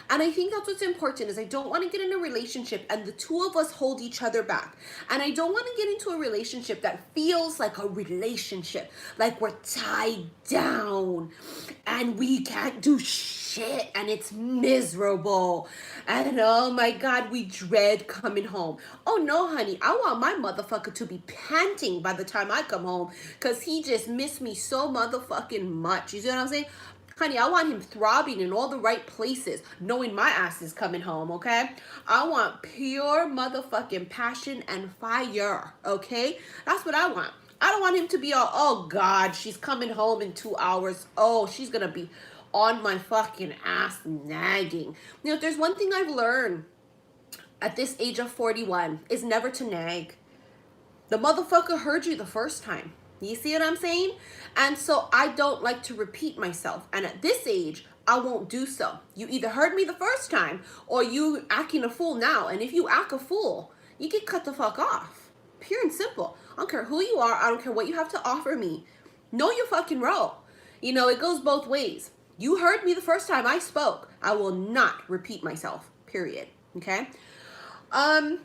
[SPEAKER 1] And I think that's what's important, is I don't want to get in a relationship and the two of us hold each other back. And I don't want to get into a relationship that feels like a relationship, like we're tied down and we can't do shit and it's miserable. And oh my God, we dread coming home. Oh no, honey, I want my motherfucker to be panting by the time I come home, because he just missed me so motherfucking much. You see what I'm saying? Honey, I want him throbbing in all the right places, knowing my ass is coming home, okay? I want pure motherfucking passion and fire, okay? That's what I want. I don't want him to be all, oh God, she's coming home in 2 hours. Oh, she's going to be on my fucking ass nagging. You know, if there's one thing I've learned at this age of 41 is never to nag. The motherfucker heard you the first time. You see what I'm saying? And so I don't like to repeat myself. And at this age, I won't do so. You either heard me the first time or you acting a fool now. And if you act a fool, you get cut the fuck off. Pure and simple. I don't care who you are. I don't care what you have to offer me. Know your fucking role. You know, it goes both ways. You heard me the first time I spoke. I will not repeat myself. Period. Okay? And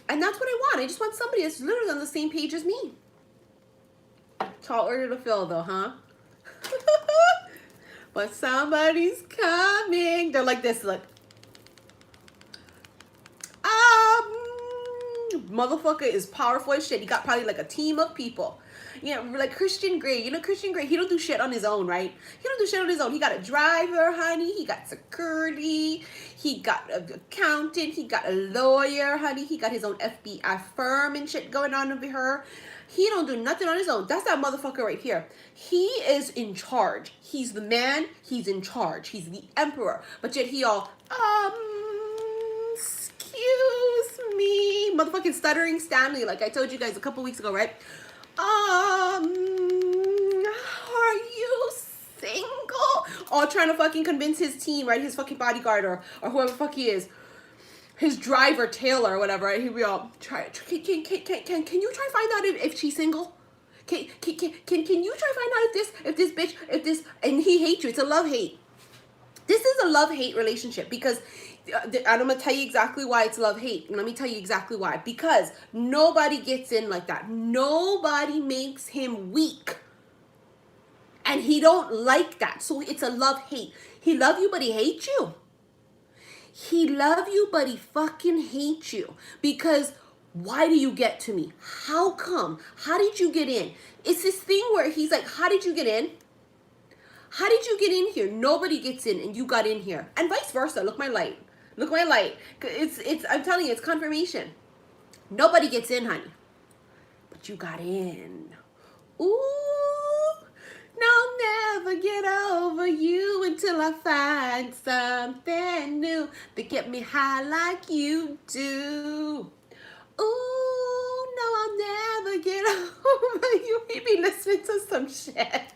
[SPEAKER 1] that's what I want. I just want somebody that's literally on the same page as me. Tall order to fill though, huh? But somebody's coming. They're like this, look. Motherfucker is powerful as shit. He got probably like a team of people. You know, like Christian Grey. You know Christian Grey, he don't do shit on his own, right? He don't do shit on his own. He got a driver, honey. He got security. He got an accountant. He got a lawyer, honey. He got his own FBI firm and shit going on over here. He don't do nothing on his own. That's that motherfucker right here. He is in charge. He's the man. He's in charge. He's the emperor. But yet he all, excuse me. Motherfucking stuttering Stanley, like I told you guys a couple weeks ago, right? Are you single? All trying to fucking convince his team, right? His fucking bodyguard or whoever the fuck he is. His driver, Taylor, or whatever, right? Here we all try. Can you try to find out if she's single? Can you try to find out if this bitch, and he hates you. It's a love-hate. This is a love-hate relationship because, and I'm going to tell you exactly why it's love-hate. And let me tell you exactly why. Because nobody gets in like that. Nobody makes him weak. And he don't like that. So it's a love-hate. He love you, but he hates you. He love you, but he fucking hates you. Because why do you get to me? How come? How did you get in? It's this thing where he's like, how did you get in? How did you get in here? Nobody gets in and you got in here. And vice versa. Look my light. Look my light. I'm telling you, it's confirmation. Nobody gets in, honey. But you got in. Ooh. No, I'll never get over you until I find something new that get me high like you do. Ooh, no, I'll never get over you. He be listening to some shit.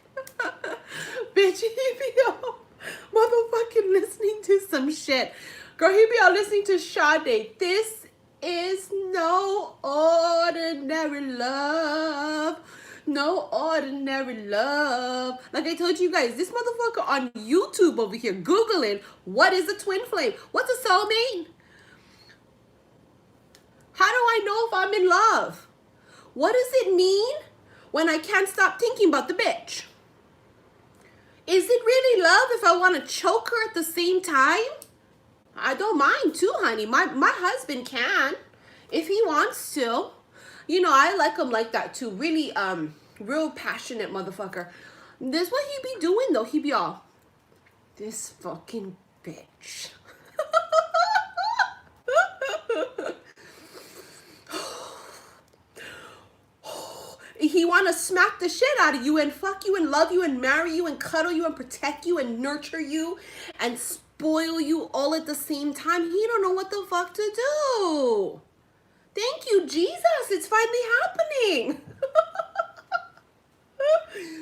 [SPEAKER 1] Bitch, he be all motherfucking listening to some shit. Girl, he be all listening to Sade. This is no ordinary love. No ordinary love. Like I told you guys, this motherfucker on YouTube over here Googling, what is a twin flame? What's a soulmate? How do I know if I'm in love? What does it mean when I can't stop thinking about the bitch? Is it really love if I want to choke her at the same time? I don't mind too, honey. My husband can, if he wants to. You know, I like him like that too. Really, real passionate motherfucker. This what he be doing though. He be all, this fucking bitch. He want to smack the shit out of you and fuck you and love you and marry you and cuddle you and protect you and nurture you and spoil you all at the same time. He don't know what the fuck to do. Thank you, Jesus. It's finally happening.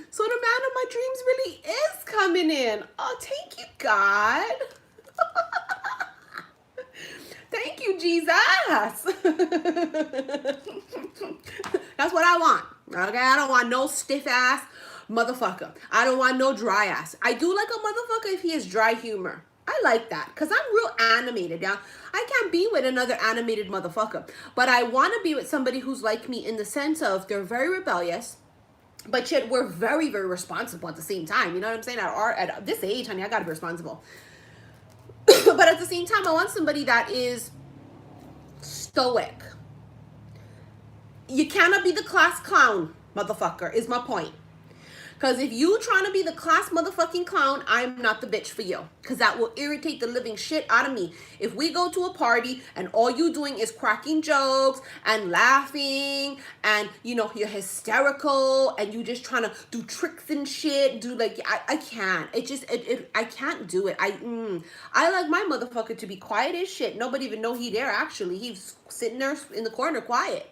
[SPEAKER 1] So the man of my dreams really is coming in. Oh, thank you, God. Thank you, Jesus. That's what I want. Okay, I don't want no stiff ass motherfucker. I don't want no dry ass. I do like a motherfucker if he has dry humor. I like that because I'm real animated. Now, I can't be with another animated motherfucker, but I want to be with somebody who's like me in the sense of they're very rebellious, but yet we're very, very responsible at the same time. You know what I'm saying? At this age, honey, I got to be responsible. But at the same time, I want somebody that is stoic. You cannot be the class clown, motherfucker, is my point. Because if you trying to be the class motherfucking clown, I'm not the bitch for you. Because that will irritate the living shit out of me. If we go to a party and all you doing is cracking jokes and laughing and, you know, you're hysterical and you just trying to do tricks and shit, do like, I can't. I can't do it. I like my motherfucker to be quiet as shit. Nobody even know he there, actually. He's sitting there in the corner quiet.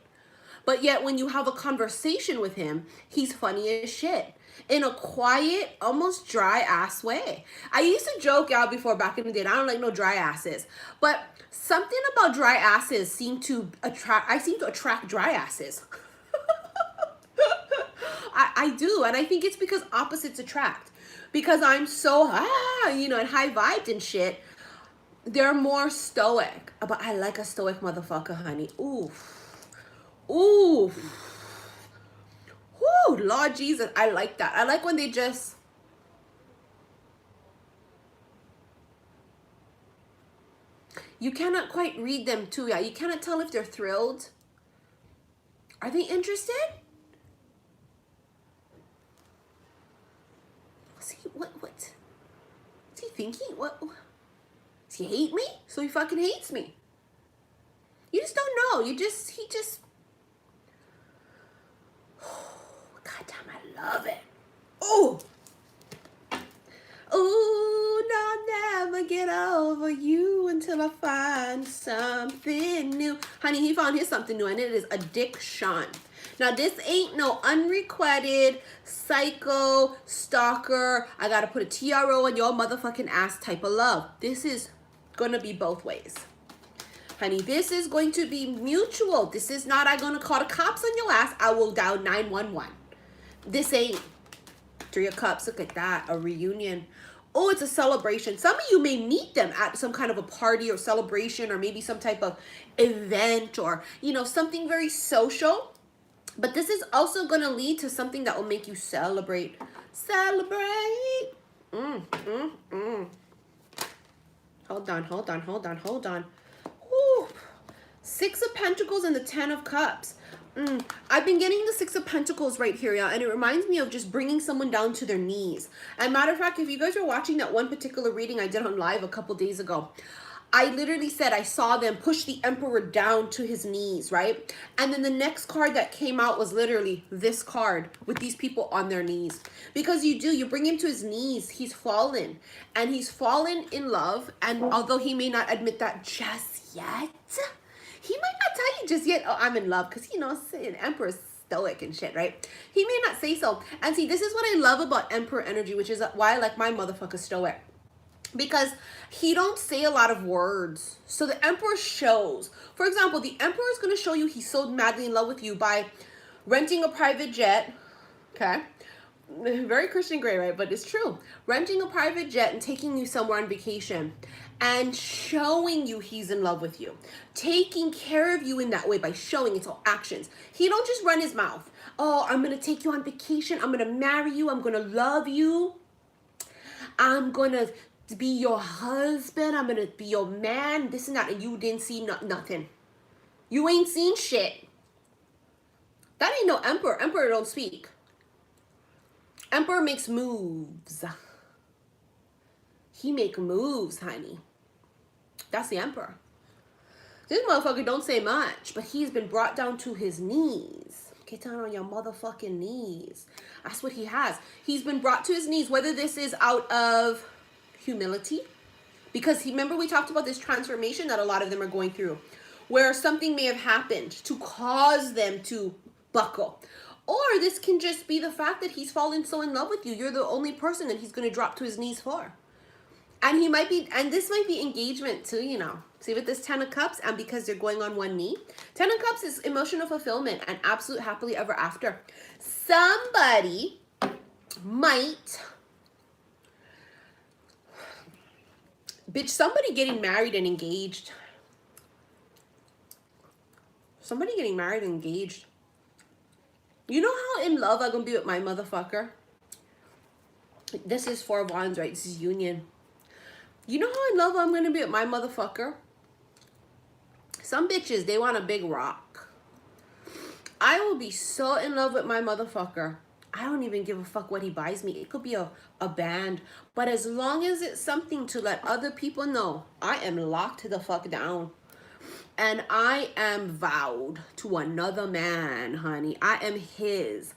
[SPEAKER 1] But yet when you have a conversation with him, he's funny as shit. In a quiet, almost dry ass way. I used to joke out before back in the day, and I don't like no dry asses. But something about dry asses seem to attract dry asses. I do, and I think it's because opposites attract. Because I'm so, you know, and high vibed and shit. They're more stoic. But I like a stoic motherfucker, honey. Ooh. Ooh. Whoo, Lord Jesus, I like that. I like when they just... You cannot quite read them too, yeah. You cannot tell if they're thrilled. Are they interested? See, what? Is he thinking? What? Does he hate me? So he fucking hates me. You just don't know. He just... God damn, I love it. Oh! Ooh, no, I'll never get over you until I find something new. Honey, he found his something new, and it is addiction. Now, this ain't no unrequited, psycho, stalker, I gotta put a TRO on your motherfucking ass type of love. This is gonna be both ways. Honey, this is going to be mutual. This is not, I'm gonna call the cops on your ass. I will dial 911. This ain't. Three of Cups, look at that, a reunion. Oh, it's a celebration. Some of you may meet them at some kind of a party or celebration or maybe some type of event or, you know, something very social. But this is also going to lead to something that will make you celebrate. Celebrate. Hold on. Ooh. Six of Pentacles and the 10 of Cups. I've been getting the Six of Pentacles right here, yeah, and it reminds me of just bringing someone down to their knees. And matter of fact, if you guys are watching that one particular reading I did on live a couple days ago, I literally said I saw them push the Emperor down to his knees, right? And then the next card that came out was literally this card with these people on their knees. Because you bring him to his knees, he's fallen. And he's fallen in love, and although he may not admit that just yet, he might not tell you just yet, oh, I'm in love, because, you know, an Emperor's stoic and shit, right? He may not say so. And see, this is what I love about Emperor energy, which is why I like my motherfucker stoic. Because he don't say a lot of words. So the Emperor shows. For example, the Emperor is going to show you he's so madly in love with you by renting a private jet, okay? Very Christian Grey, right? But it's true. Renting a private jet and taking you somewhere on vacation and showing you he's in love with you. Taking care of you in that way by showing it's all actions. He don't just run his mouth. Oh, I'm going to take you on vacation. I'm going to marry you. I'm going to love you. I'm going to be your husband. I'm going to be your man. This and that. And you didn't see nothing. You ain't seen shit. That ain't no Emperor. Emperor don't speak. Emperor makes moves. He make moves, honey. That's the Emperor. This motherfucker don't say much, but he's been brought down to his knees. Get down on your motherfucking knees. That's what he has. He's been brought to his knees, whether this is out of humility, because remember we talked about this transformation that a lot of them are going through, where something may have happened to cause them to buckle. Or this can just be the fact that he's fallen so in love with you. You're the only person that he's going to drop to his knees for. And he might be, and this might be engagement too, you know. See with this 10 of Cups, and because they're going on one knee. 10 of Cups is emotional fulfillment and absolute happily ever after. Somebody might, somebody getting married and engaged. Somebody getting married and engaged. You know how in love I'm going to be with my motherfucker? This is 4 of Wands, right? This is union. You know how in love I'm going to be with my motherfucker? Some bitches, they want a big rock. I will be so in love with my motherfucker. I don't even give a fuck what he buys me. It could be a band. But as long as it's something to let other people know, I am locked the fuck down. And I am vowed to another man, honey. I am his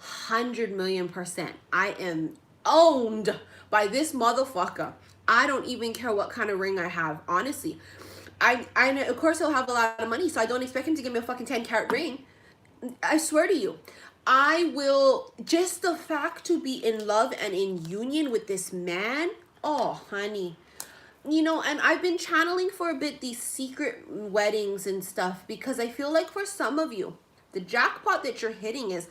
[SPEAKER 1] 100,000,000%. I am owned by this motherfucker. I don't even care what kind of ring I have, honestly. I of course he'll have a lot of money, so I don't expect him to give me a fucking 10-carat ring. I swear to you, I will, just the fact to be in love and in union with this man, oh, honey. You know, and I've been channeling for a bit these secret weddings and stuff because I feel like for some of you, the jackpot that you're hitting is,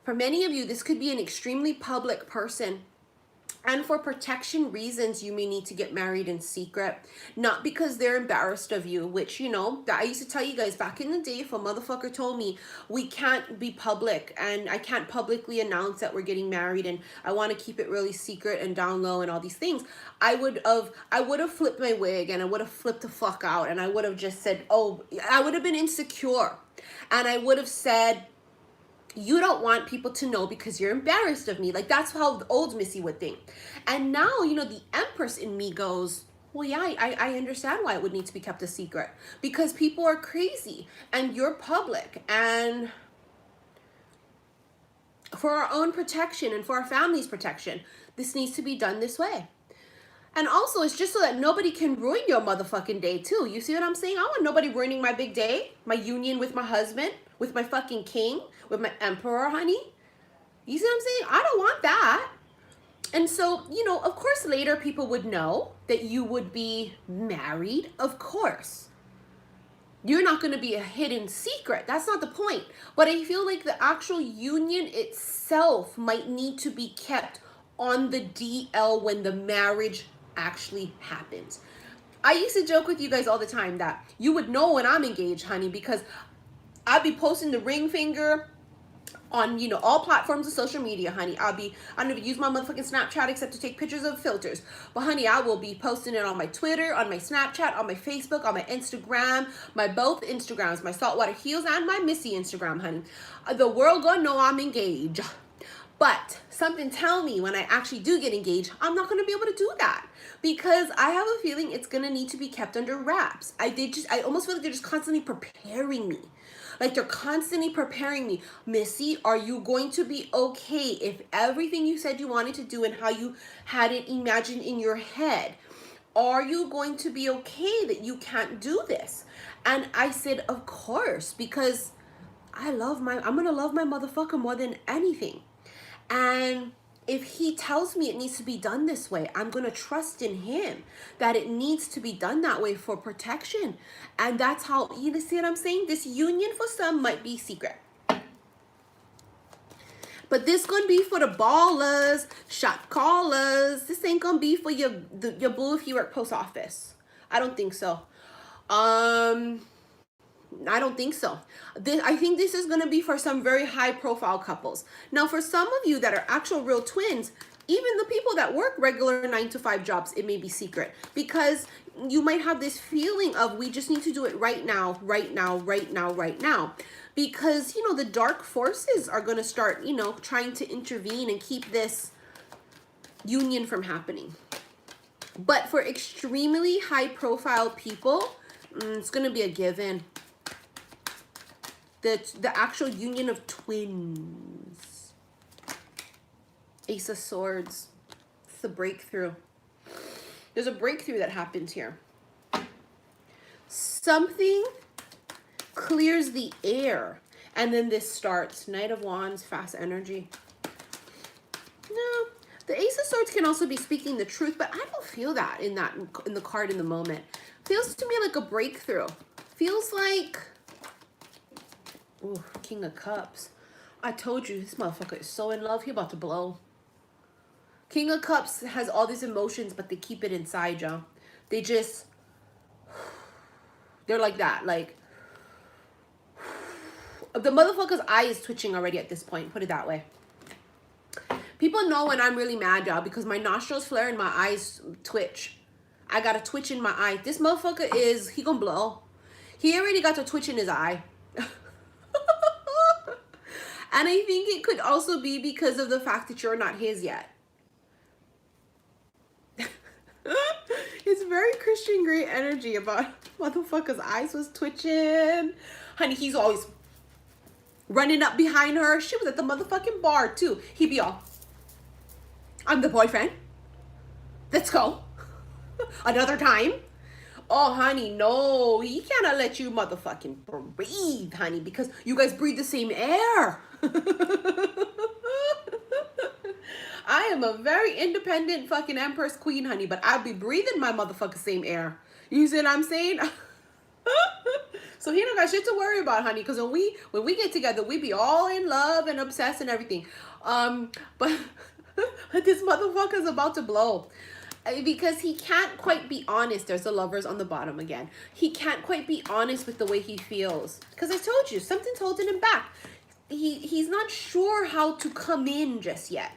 [SPEAKER 1] for many of you, this could be an extremely public person. And for protection reasons, you may need to get married in secret. Not because they're embarrassed of you, which, you know, I used to tell you guys back in the day, if a motherfucker told me we can't be public and I can't publicly announce that we're getting married and I want to keep it really secret and down low and all these things, I would have flipped my wig and I would have flipped the fuck out and I would have just said, oh, I would have been insecure. And I would have said, you don't want people to know because you're embarrassed of me. Like, that's how the old Missy would think. And now, you know, the Empress in me goes, well, yeah, I understand why it would need to be kept a secret. Because people are crazy and you're public. And for our own protection and for our family's protection, this needs to be done this way. And also, it's just so that nobody can ruin your motherfucking day, too. You see what I'm saying? I want nobody ruining my big day, my union with my husband, with my fucking king, with my emperor, honey. You see what I'm saying? I don't want that. And so, you know, of course, later people would know that you would be married. Of course. You're not going to be a hidden secret. That's not the point. But I feel like the actual union itself might need to be kept on the DL when the marriage actually happens. I used to joke with you guys all the time that you would know when I'm engaged, honey, because I'd be posting the ring finger on, you know, all platforms of social media, honey. I don't even use my motherfucking Snapchat except to take pictures of filters. But honey, I will be posting it on my Twitter, on my Snapchat, on my Facebook, on my Instagram, my both Instagrams, my Saltwater Heels and my Missy Instagram, honey. The world gonna know I'm engaged. But something tell me when I actually do get engaged, I'm not going to be able to do that because I have a feeling it's going to need to be kept under wraps. I almost feel like they're just constantly preparing me. Like they're constantly preparing me. Missy, are you going to be okay if everything you said you wanted to do and how you had it imagined in your head, are you going to be okay that you can't do this? And I said, of course, because I'm going to love my motherfucker more than anything. And if he tells me it needs to be done this way, I'm going to trust in him that it needs to be done that way for protection. And that's how, you see what I'm saying? This union for some might be secret. But this going to be for the ballers, shot callers. This ain't going to be for your boo if you work post office. I don't think so. I don't think so. I think this is going to be for some very high profile couples. Now, for some of you that are actual real twins, even the people that work regular 9-to-5 jobs, it may be secret because you might have this feeling of we just need to do it right now, right now, right now, right now. Because, you know, the dark forces are going to start, you know, trying to intervene and keep this union from happening. But for extremely high profile people, it's going to be a given. The actual union of twins. Ace of Swords. It's the breakthrough. There's a breakthrough that happens here. Something clears the air. And then this starts. Knight of Wands, fast energy. No. The Ace of Swords can also be speaking the truth, but I don't feel that in the card in the moment. Feels to me like a breakthrough. Feels like... Ooh, King of Cups. I told you, this motherfucker is so in love. He about to blow. King of Cups has all these emotions, but they keep it inside, y'all. They're like that. Like, the motherfucker's eye is twitching already at this point. Put it that way. People know when I'm really mad, y'all, because my nostrils flare and my eyes twitch. I got a twitch in my eye. This motherfucker he gonna blow. He already got the twitch in his eye. And I think it could also be because of the fact that you're not his yet. It's very Christian Grey energy about motherfucker's eyes was twitching. Honey, he's always running up behind her. She was at the motherfucking bar too. He'd be all, I'm the boyfriend. Let's go. Another time. Oh, honey, no. He cannot let you motherfucking breathe, honey, because you guys breathe the same air. I am a very independent fucking Empress Queen, honey, but I'll be breathing my motherfucking same air. You see what I'm saying? So he don't got shit to worry about, honey, because when we get together, we be all in love and obsessed and everything. But this motherfucker's about to blow. Because he can't quite be honest. There's the lovers on the bottom again. He can't quite be honest with the way he feels. Because I told you, something's holding him back. He's not sure how to come in just yet.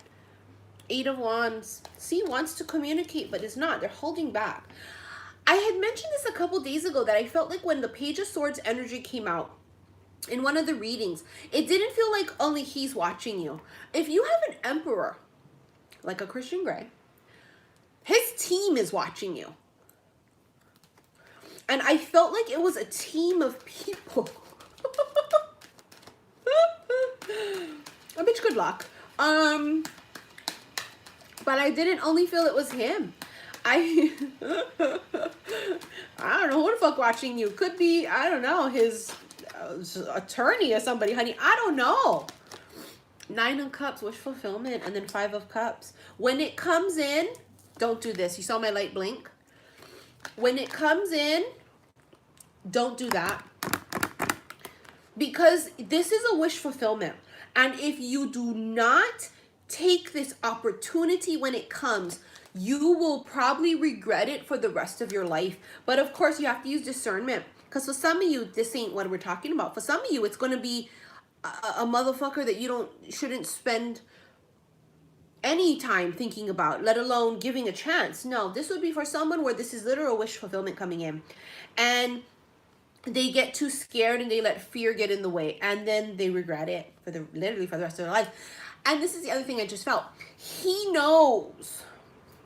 [SPEAKER 1] 8 of Wands. See, wants to communicate, but it's not. They're holding back. I had mentioned this a couple days ago that I felt like when the Page of Swords energy came out in one of the readings, it didn't feel like only he's watching you. If you have an Emperor, like a Christian Grey, his team is watching you. And I felt like it was a team of people. A bitch, good luck. But I didn't only feel it was him. I don't know who the fuck watching you. Could be, I don't know, his attorney or somebody, honey. I don't know. 9 of Cups, wish fulfillment, and then 5 of Cups. When it comes in, don't do this. You saw my light blink? When it comes in, don't do that. Because this is a wish fulfillment. And if you do not take this opportunity when it comes, you will probably regret it for the rest of your life. But of course, you have to use discernment. Because for some of you, this ain't what we're talking about. For some of you, it's going to be a motherfucker that you shouldn't spend any time thinking about, let alone giving a chance. No, this would be for someone where this is literal wish fulfillment coming in. And they get too scared and they let fear get in the way. And then they regret it literally for the rest of their life. And this is the other thing I just felt. He knows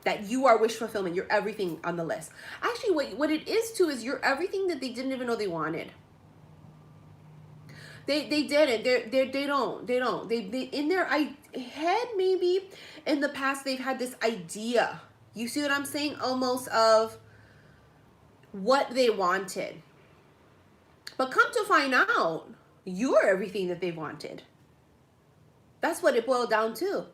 [SPEAKER 1] that you are wish fulfillment. You're everything on the list. Actually, what it is too is you're everything that they didn't even know they wanted. They didn't. They don't. They in their head, maybe in the past they've had this idea. You see what I'm saying? Almost of what they wanted. But come to find out, you're everything that they wanted. That's what it boiled down to.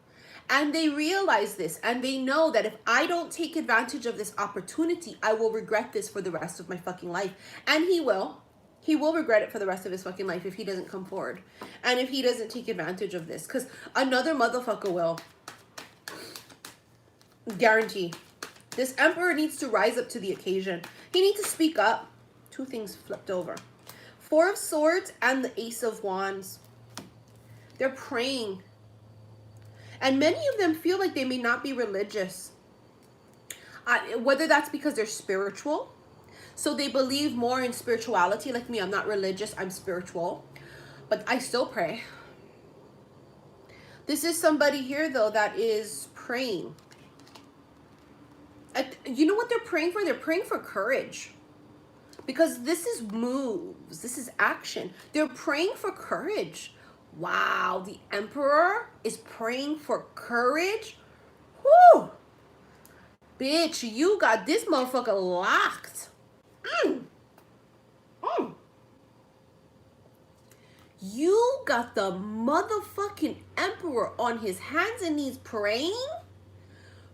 [SPEAKER 1] And they realize this, and they know that if I don't take advantage of this opportunity, I will regret this for the rest of my fucking life. And he will. He will regret it for the rest of his fucking life if he doesn't come forward. And if he doesn't take advantage of this. Because another motherfucker will. Guarantee. This Emperor needs to rise up to the occasion. He needs to speak up. 2 things flipped over. 4 of Swords and the Ace of Wands. They're praying. And many of them feel like they may not be religious. Whether that's because they're spiritual. So they believe more in spirituality. Like me, I'm not religious, I'm spiritual. But I still pray. This is somebody here, though, that is praying. You know what they're praying for? They're praying for courage. Because this is moves. This is action. They're praying for courage. Wow, the Emperor is praying for courage? Whoo! Bitch, you got this motherfucker locked. You got the motherfucking Emperor on his hands and knees praying?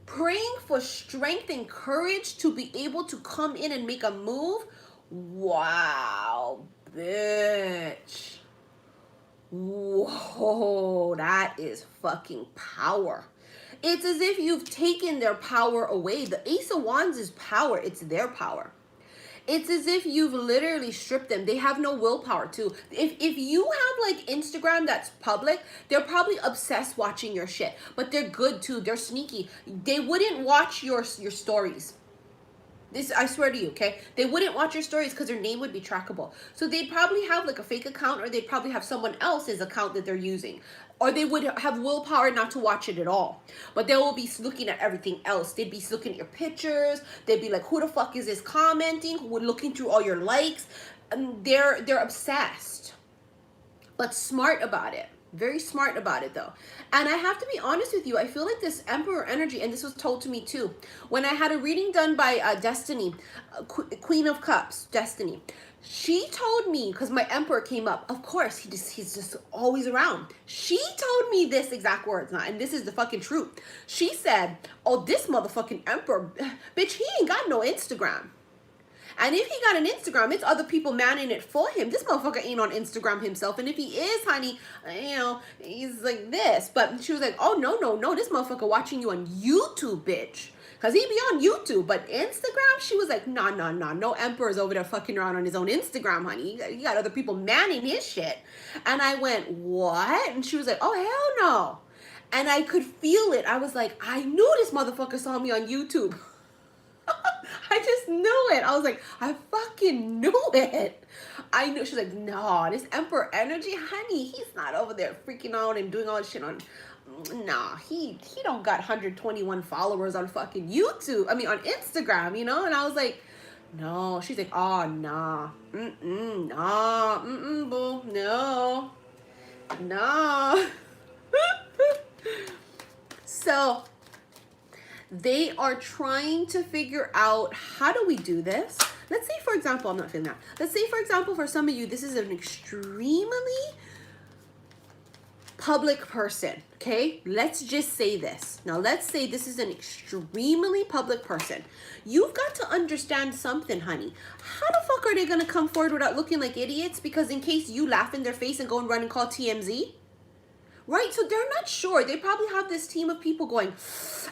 [SPEAKER 1] Praying for strength and courage to be able to come in and make a move? Wow, bitch. Whoa, that is fucking power. It's as if you've taken their power away. The Ace of Wands is power. It's their power. It's as if you've literally stripped them. They have no willpower too. If you have like Instagram that's public, they're probably obsessed watching your shit. But they're good too. They're sneaky. They wouldn't watch your stories. This, I swear to you, okay? They wouldn't watch your stories because their name would be trackable. So they'd probably have like a fake account, or they'd probably have someone else's account that they're using. Or they would have willpower not to watch it at all. But they will be looking at everything else. They'd be looking at your pictures. They'd be like, who the fuck is this commenting? We're looking through all your likes. And they're obsessed. But smart about it. Very smart about it though. And I have to be honest with you, I feel like this Emperor energy, and this was told to me too, when I had a reading done by Destiny, Queen of Cups, Destiny. She told me, because my Emperor came up, of course, he's just always around. She told me this exact words, and this is the fucking truth. She said, oh, this motherfucking Emperor, bitch, he ain't got no Instagram. And if he got an Instagram, it's other people manning it for him. This motherfucker ain't on Instagram himself. And if he is, honey, you know, he's like this. But she was like, oh, no. This motherfucker watching you on YouTube, bitch. Because he be on YouTube. But Instagram, she was like, nah. No Emperor's over there fucking around on his own Instagram, honey. You got other people manning his shit. And I went, what? And she was like, oh, hell no. And I could feel it. I was like, I knew this motherfucker saw me on YouTube. I just knew it. I was like, I fucking knew it. I knew. She's like, no, this Emperor energy, honey, he's not over there freaking out and doing all this shit on. Nah, he don't got 121 followers on fucking YouTube. I mean, on Instagram, you know? And I was like, no. She's like, oh, nah. Nah. Boo. No. No. So they are trying to figure out, how do we do this? Let's say, for example, I'm not feeling that. Let's say, for example, for some of you, this is an extremely public person, okay? Let's just say this. Now, let's say this is an extremely public person. You've got to understand something, honey. How the fuck are they going to come forward without looking like idiots? Because in case you laugh in their face and go and run and call TMZ, right? So they're not sure. They probably have this team of people going,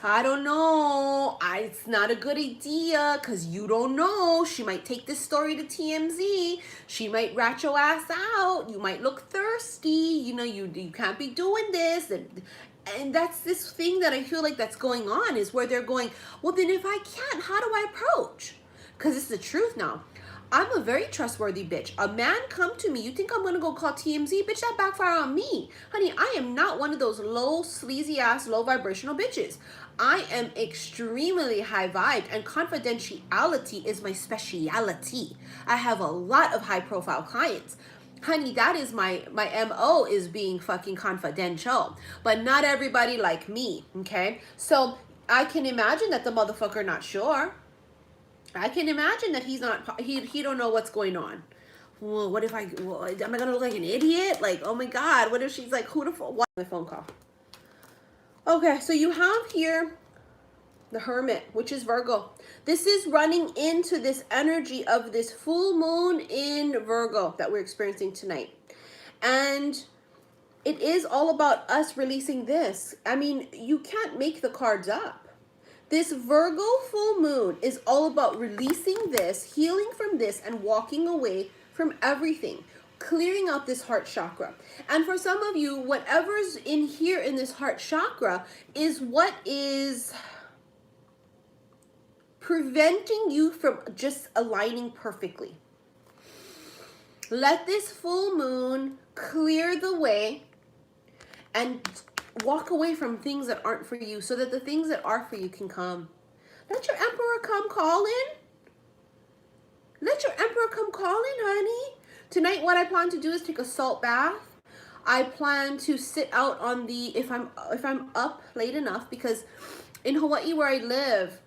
[SPEAKER 1] I don't know. It's not a good idea because you don't know. She might take this story to TMZ. She might rat your ass out. You might look thirsty. You know, you can't be doing this. And that's this thing that I feel like that's going on, is where they're going, well, then if I can't, how do I approach? Because it's the truth now. I'm a very trustworthy bitch. A man come to me, you think I'm gonna go call TMZ? Bitch, that backfire on me. Honey, I am not one of those low, sleazy ass, low vibrational bitches. I am extremely high vibe, and confidentiality is my speciality. I have a lot of high profile clients. Honey, that is my MO, is being fucking confidential. But not everybody like me, okay? So I can imagine that the motherfucker not sure. I can imagine that he's not, he don't know what's going on. Well, what if am I gonna look like an idiot? Like, oh my God, what if she's like, who the fuck? What? My phone call. Okay, so you have here the Hermit, which is Virgo. This is running into this energy of this full moon in Virgo that we're experiencing tonight. And it is all about us releasing this. I mean, you can't make the cards up. This Virgo full moon is all about releasing this, healing from this, and walking away from everything, clearing out this heart chakra. And for some of you, whatever's in here in this heart chakra is what is preventing you from just aligning perfectly. Let this full moon clear the way and walk away from things that aren't for you, so that the things that are for you can come. Let your Emperor come calling. Let your Emperor come calling, honey. Tonight, what I plan to do is take a salt bath. I plan to sit out on the, if I'm up late enough, because in Hawaii where I live,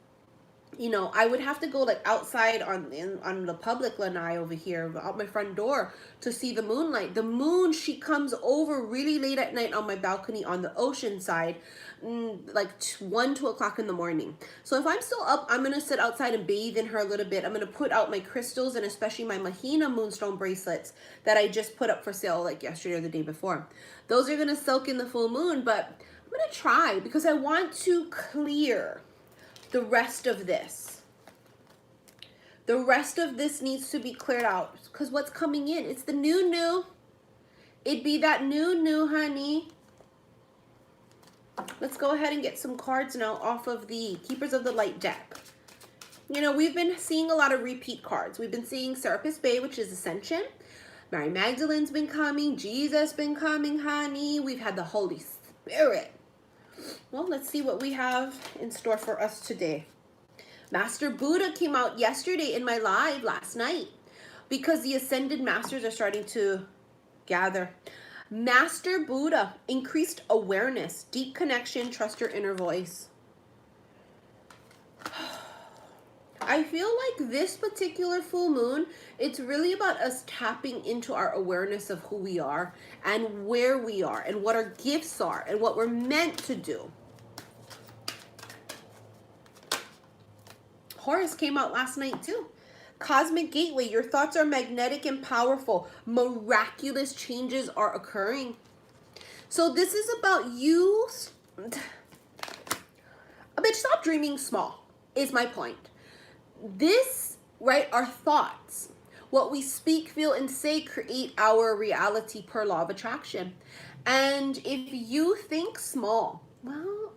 [SPEAKER 1] you know, I would have to go like outside on the public lanai over here, out my front door, to see the moonlight. The moon, she comes over really late at night on my balcony on the ocean side, like 1, 2 o'clock in the morning. So if I'm still up, I'm going to sit outside and bathe in her a little bit. I'm going to put out my crystals, and especially my Mahina moonstone bracelets that I just put up for sale like yesterday or the day before. Those are going to soak in the full moon, but I'm going to try because I want to clear the rest of this. The rest of this needs to be cleared out, because what's coming in, it's the new. It'd be that new, honey. Let's go ahead and get some cards now off of the Keepers of the Light deck. You know, we've been seeing a lot of repeat cards. We've been seeing Serapis Bay, which is Ascension. Mary Magdalene's been coming. Jesus been coming, honey. We've had the Holy Spirit. Well, let's see what we have in store for us today. Master Buddha came out yesterday in my live last night because the Ascended Masters are starting to gather. Master Buddha, increased awareness, deep connection, trust your inner voice. I feel like this particular full moon, it's really about us tapping into our awareness of who we are and where we are and what our gifts are and what we're meant to do. Horus came out last night too. Cosmic Gateway, your thoughts are magnetic and powerful. Miraculous changes are occurring. So this is about you. Bitch, stop dreaming small, is my point. This, right, our thoughts, what we speak, feel, and say create our reality per law of attraction. And if you think small, well,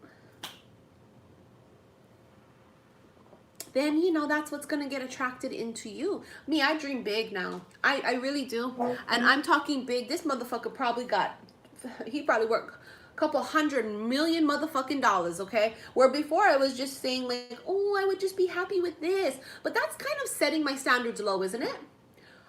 [SPEAKER 1] then, you know, that's what's going to get attracted into you. Me, I dream big now. I really do. And I'm talking big. This motherfucker probably he probably worked couple $100 million motherfucking dollars, okay? Where before I was just saying like, oh, I would just be happy with this. But that's kind of setting my standards low, isn't it?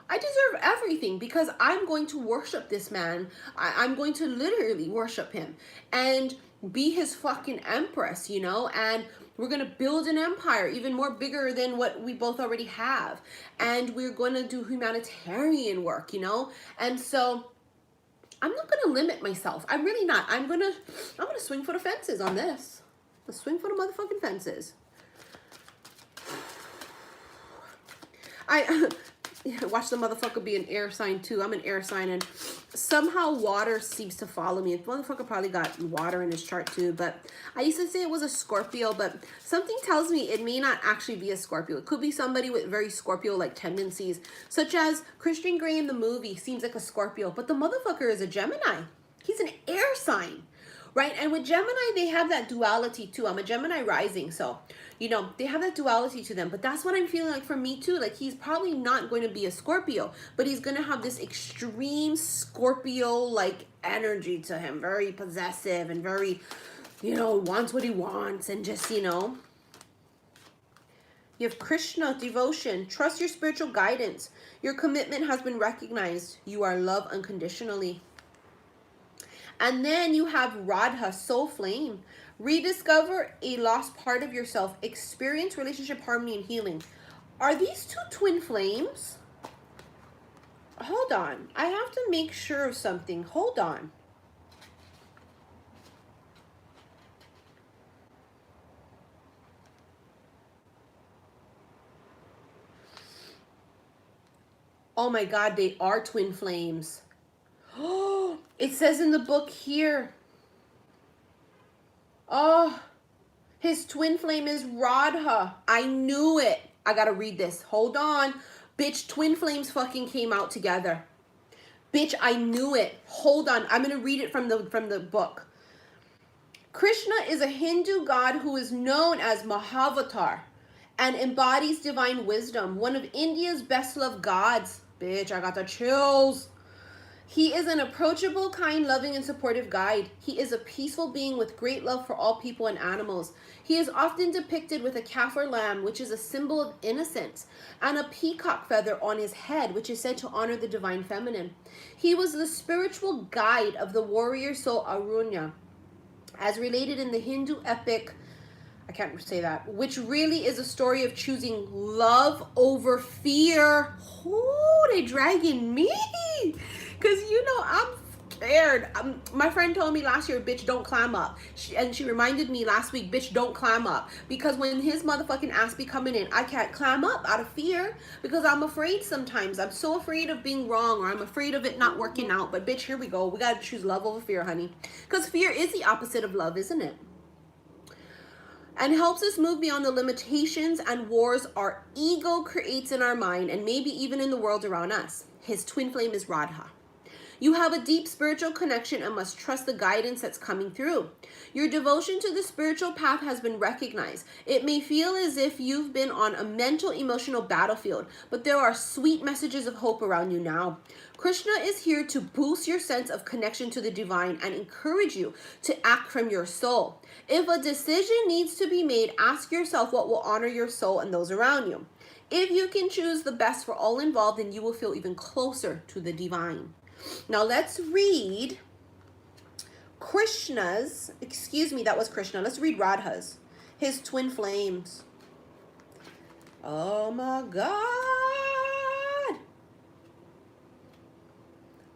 [SPEAKER 1] I deserve everything because I'm going to worship this man. I'm going to literally worship him and be his fucking empress, you know? And we're going to build an empire even more bigger than what we both already have. And we're going to do humanitarian work, you know? And so I'm not going to limit myself. I'm really not. I'm going to swing for the fences on this. Let's swing for the motherfucking fences. I watch the motherfucker be an air sign too. I'm an air sign and somehow water seems to follow me. The motherfucker probably got water in his chart too, but I used to say it was a Scorpio, but something tells me it may not actually be a Scorpio. It could be somebody with very Scorpio-like tendencies, such as Christian Grey in the movie seems like a Scorpio, but the motherfucker is a Gemini. He's an air sign, right? And with Gemini, they have that duality too. I'm a Gemini rising, so, you know, they have that duality to them. But that's what I'm feeling like for me too. Like, he's probably not going to be a Scorpio, but he's going to have this extreme Scorpio-like energy to him. Very possessive and very, you know, wants what he wants and just, you know. You have Krishna, devotion. Trust your spiritual guidance. Your commitment has been recognized. You are loved unconditionally. And then you have Radha, soul flame. Rediscover a lost part of yourself. Experience relationship harmony and healing. Are these two twin flames? Hold on. I have to make sure of something. Hold on. Oh my God, they are twin flames. Oh, it says in the book here. Oh, his twin flame is Radha. I knew it. I gotta read this. Hold on. Bitch, twin flames fucking came out together. Bitch, I knew it. Hold on. I'm gonna read it from the book. Krishna is a Hindu god who is known as Mahavatar and embodies divine wisdom. One of India's best loved gods. Bitch, I got the chills. He is an approachable, kind, loving, and supportive guide. He is a peaceful being with great love for all people and animals. He is often depicted with a calf or lamb, which is a symbol of innocence, and a peacock feather on his head, which is said to honor the divine feminine. He was the spiritual guide of the warrior soul Arunya, as related in the Hindu epic, I can't say that, which really is a story of choosing love over fear. Oh, they dragging me. Because, you know, I'm scared. My friend told me last year, bitch, don't climb up. And she reminded me last week, bitch, don't climb up. Because when his motherfucking ass be coming in, I can't climb up out of fear. Because I'm afraid sometimes. I'm so afraid of being wrong, or I'm afraid of it not working out. But bitch, here we go. We got to choose love over fear, honey. Because fear is the opposite of love, isn't it? And helps us move beyond the limitations and wars our ego creates in our mind, and maybe even in the world around us. His twin flame is Radha. You have a deep spiritual connection and must trust the guidance that's coming through. Your devotion to the spiritual path has been recognized. It may feel as if you've been on a mental, emotional battlefield, but there are sweet messages of hope around you now. Krishna is here to boost your sense of connection to the divine and encourage you to act from your soul. If a decision needs to be made, ask yourself what will honor your soul and those around you. If you can choose the best for all involved, then you will feel even closer to the divine. Now let's read Krishna's, excuse me, that was Krishna. Let's read Radha's, his twin flames. Oh my God.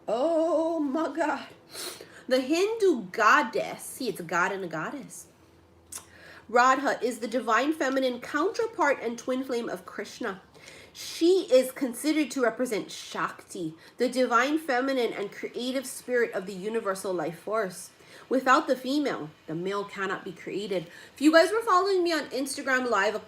[SPEAKER 1] Oh my God. The Hindu goddess, see, it's a god and a goddess. Radha is the divine feminine counterpart and twin flame of Krishna. She is considered to represent Shakti, the divine feminine and creative spirit of the universal life force. Without the female, the male cannot be created. If you guys were following me on Instagram Live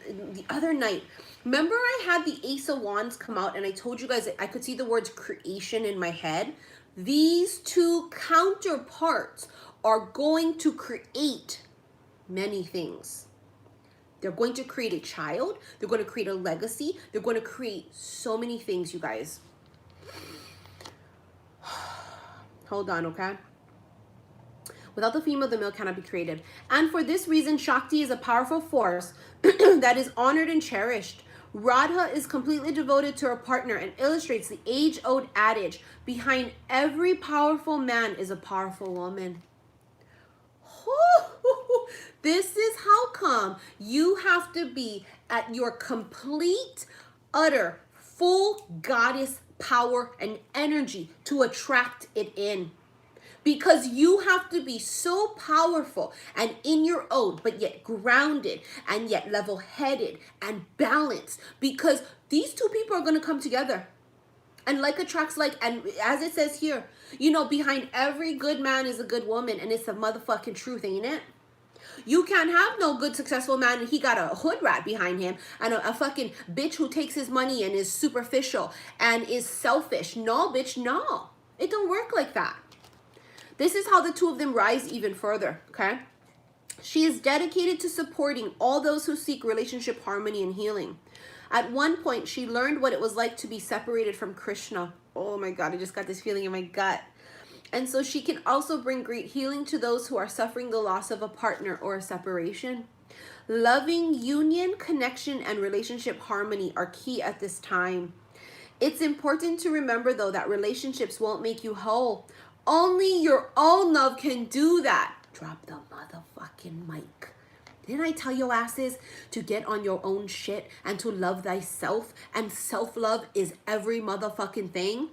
[SPEAKER 1] the other night, remember I had the Ace of Wands come out and I told you guys that I could see the words creation in my head? These two counterparts are going to create many things. They're going to create a child. They're going to create a legacy. They're going to create so many things, you guys. Hold on, okay? Without the female, the male cannot be created. And for this reason, Shakti is a powerful force that is honored and cherished. Radha is completely devoted to her partner and illustrates the age-old adage, behind every powerful man is a powerful woman. This is how come you have to be at your complete, utter, full goddess power and energy to attract it in. Because you have to be so powerful and in your own, but yet grounded and yet level-headed and balanced. Because these two people are going to come together. And like attracts like, and as it says here, you know, behind every good man is a good woman. And it's a motherfucking truth, ain't it? You can't have no good, successful man and he got a hood rat behind him and a fucking bitch who takes his money and is superficial and is selfish. No, bitch, no. It don't work like that. This is how the two of them rise even further, okay? She is dedicated to supporting all those who seek relationship harmony and healing. At one point, she learned what it was like to be separated from Krishna. Oh my God, I just got this feeling in my gut. And so she can also bring great healing to those who are suffering the loss of a partner or a separation. Loving union, connection, and relationship harmony are key at this time. It's important to remember, though, that relationships won't make you whole. Only your own love can do that. Drop the motherfucking mic. Didn't I tell your asses to get on your own shit and to love thyself? And self-love is every motherfucking thing.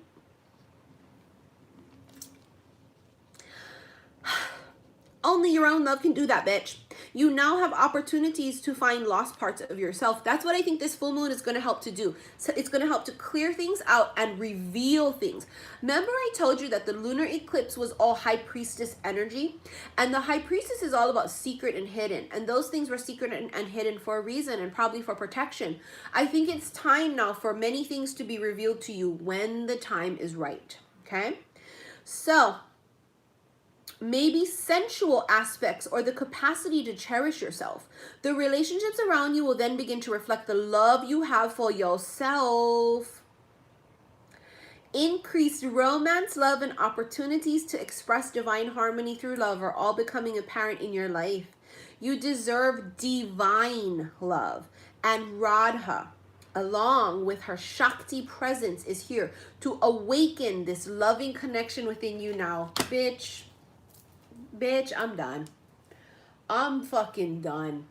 [SPEAKER 1] Only your own love can do that, bitch. You now have opportunities to find lost parts of yourself. That's what I think this full moon is going to help to do. So it's going to help to clear things out and reveal things. Remember I told you that the lunar eclipse was all high priestess energy? And the high priestess is all about secret and hidden. And those things were secret and hidden for a reason and probably for protection. I think it's time now for many things to be revealed to you when the time is right. Okay? So maybe sensual aspects or the capacity to cherish yourself. The relationships around you will then begin to reflect the love you have for yourself. Increased romance, love, and opportunities to express divine harmony through love are all becoming apparent in your life. You deserve divine love. And Radha, along with her Shakti presence, is here to awaken this loving connection within you now. Bitch, I'm done. I'm fucking done.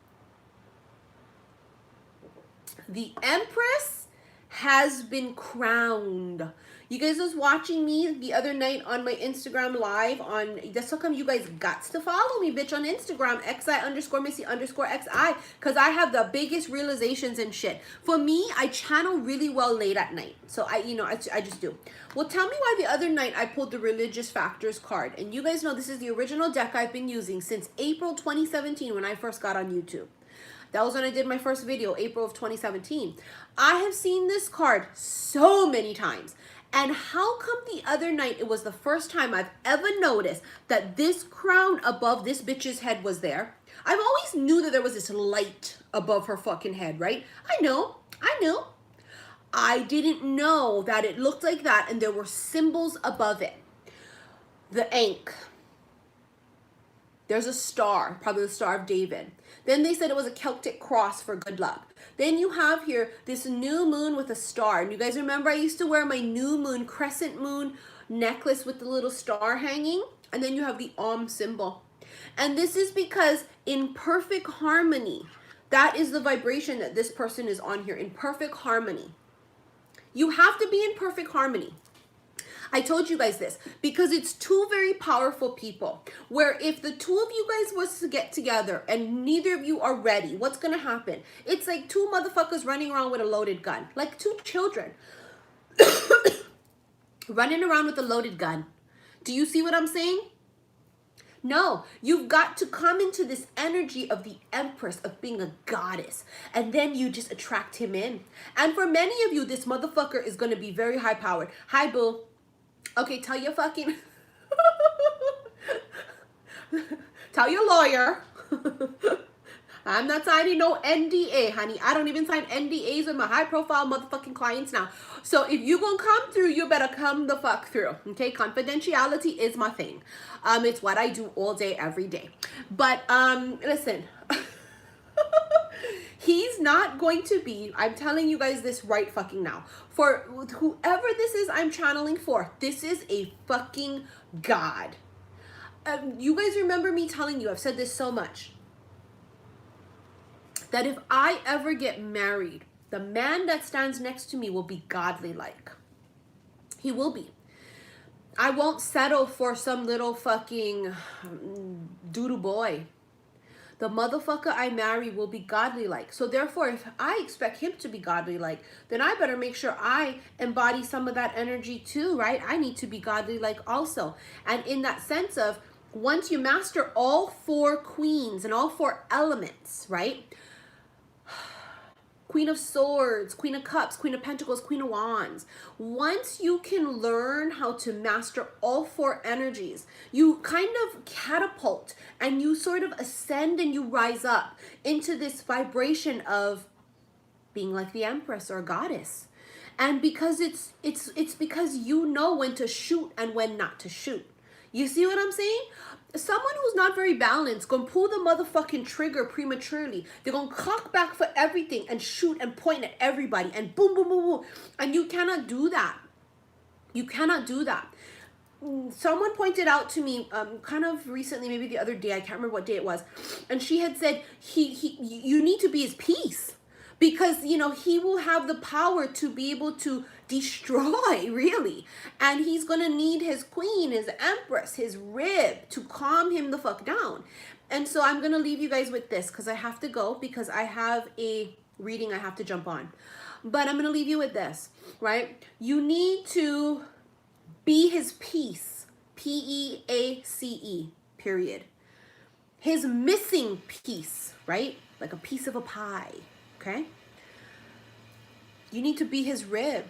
[SPEAKER 1] The Empress has been crowned. You guys was watching me the other night on my Instagram live on, that's how come you guys got to follow me, bitch, on Instagram, XI_Missy_XI, because I have the biggest realizations and shit. For me, I channel really well late at night. So I just do. Well, tell me why the other night I pulled the Religious Factors card. And you guys know this is the original deck I've been using since April 2017 when I first got on YouTube. That was when I did my first video, April of 2017. I have seen this card so many times. And how come the other night, it was the first time I've ever noticed that this crown above this bitch's head was there. I've always knew that there was this light above her fucking head, right? I know. I didn't know that it looked like that and there were symbols above it. The Ankh. There's a star, probably the Star of David. Then they said it was a Celtic cross for good luck. Then you have here this new moon with a star. And you guys remember I used to wear my new moon, crescent moon necklace with the little star hanging? And then you have the symbol. And this is because in perfect harmony, that is the vibration that this person is on here, in perfect harmony. You have to be in perfect harmony. I told you guys this because it's two very powerful people, where if the two of you guys was to get together and neither of you are ready, what's going to happen? It's like two motherfuckers running around with a loaded gun, like two children running around with a loaded gun. Do you see what I'm saying? No, you've got to come into this energy of the Empress, of being a goddess, and then you just attract him in. And for many of you, this motherfucker is going to be very high powered. Hi, boo. Okay, tell your fucking tell your lawyer. I'm not signing no NDA, honey. I don't even sign NDAs with my high profile motherfucking clients now. So if you gonna come through, you better come the fuck through. Okay, confidentiality is my thing. It's what I do all day, every day. But listen. He's not going to be, I'm telling you guys this right fucking now. For whoever this is I'm channeling for, this is a fucking god. You guys remember me telling you, I've said this so much, that if I ever get married, the man that stands next to me will be godly like. He will be. I won't settle for some little fucking doodoo boy. The motherfucker I marry will be godly like. So therefore, if I expect him to be godly like, then I better make sure I embody some of that energy too, right? I need to be godly like also. And in that sense of, once you master all four queens and all four elements, right? Queen of Swords, Queen of Cups, Queen of Pentacles, Queen of Wands. Once you can learn how to master all four energies, you kind of catapult and you sort of ascend and you rise up into this vibration of being like the Empress or Goddess. And because it's because you know when to shoot and when not to shoot. You see what I'm saying? Someone who's not very balanced gonna pull the motherfucking trigger prematurely. They're gonna cock back for everything and shoot and point at everybody and boom, boom, boom, boom. And you cannot do that. You cannot do that. Someone pointed out to me kind of recently, maybe the other day, I can't remember what day it was, and she had said, you need to be his peace. Because, you know, he will have the power to be able to destroy, really. And he's going to need his queen, his empress, his rib to calm him the fuck down. And so I'm going to leave you guys with this because I have to go because I have a reading I have to jump on. But I'm going to leave you with this, right? You need to be his peace, P-E-A-C-E, period. His missing piece, right? Like a piece of a pie. Okay? You need to be his rib.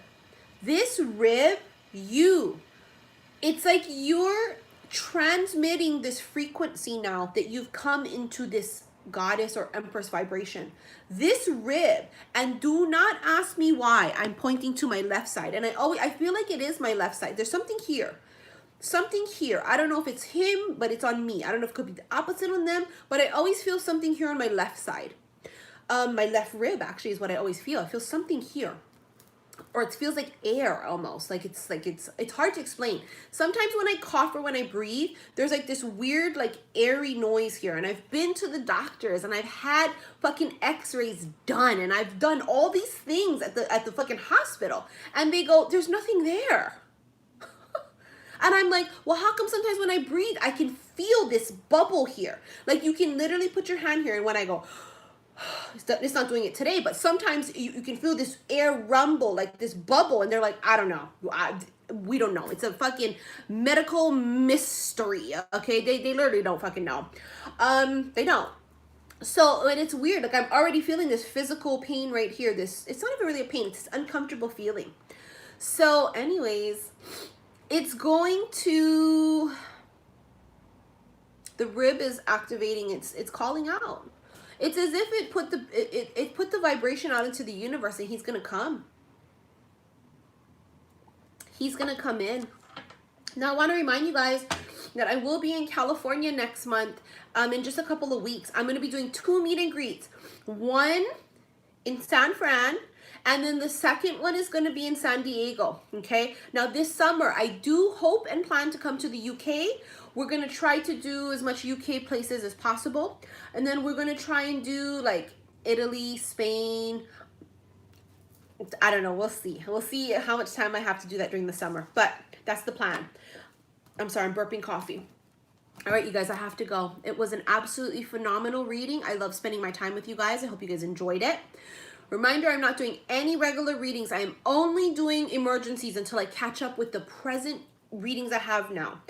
[SPEAKER 1] This rib, it's like you're transmitting this frequency now that you've come into this goddess or empress vibration. This rib, and do not ask me why I'm pointing to my left side. And I feel like it is my left side. There's something here. Something here. I don't know if it's him, but it's on me. I don't know if it could be the opposite on them, but I always feel something here on my left side. My left rib actually is what I always feel. I feel something here, or it feels like air almost. It's hard to explain. Sometimes when I cough or when I breathe, there's like this weird like airy noise here. And I've been to the doctors and I've had fucking x-rays done and I've done all these things at the fucking hospital. And they go, there's nothing there. And I'm like, well, how come sometimes when I breathe, I can feel this bubble here? Like you can literally put your hand here and when I go, it's not doing it today, but sometimes you can feel this air rumble, like this bubble, and they're like, I don't know. We don't know. It's a fucking medical mystery, okay? They literally don't fucking know. They don't. So, and it's weird. Like, I'm already feeling this physical pain right here. It's not even really a pain. It's this uncomfortable feeling. So anyways, it's going to, the rib is activating, it's calling out. It's as if it put the vibration out into the universe, and he's gonna come. He's gonna come in. Now I want to remind you guys that I will be in California next month, in just a couple of weeks. I'm gonna be doing 2 meet and greets. One in San Fran, and then the second one is going to be in San Diego. Okay, now this summer I do hope and plan to come to the UK. We're going to try to do as much UK places as possible, and then we're going to try and do like Italy, Spain. I don't know, we'll see how much time I have to do that during the summer, but that's the plan. I'm sorry, I'm burping coffee. All right, you guys, I have to go. It was an absolutely phenomenal reading. I love spending my time with you guys. I hope you guys enjoyed it. Reminder, I'm not doing any regular readings. I am only doing emergencies until I catch up with the present readings I have now.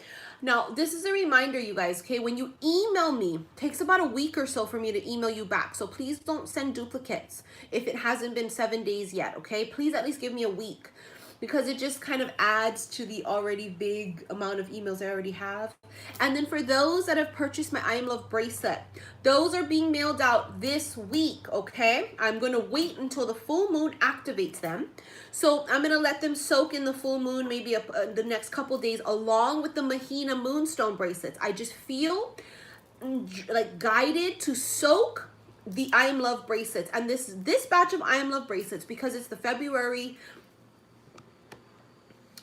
[SPEAKER 1] Now, this is a reminder, you guys, okay? When you email me, it takes about a week or so for me to email you back. So please don't send duplicates if it hasn't been 7 days yet, okay? Please at least give me a week, because it just kind of adds to the already big amount of emails I already have. And then for those that have purchased my I Am Love bracelet, those are being mailed out this week, okay? I'm going to wait until the full moon activates them. So I'm going to let them soak in the full moon maybe the next couple days, along with the Mahina Moonstone bracelets. I just feel like guided to soak the I Am Love bracelets. And this batch of I Am Love bracelets, because it's the February...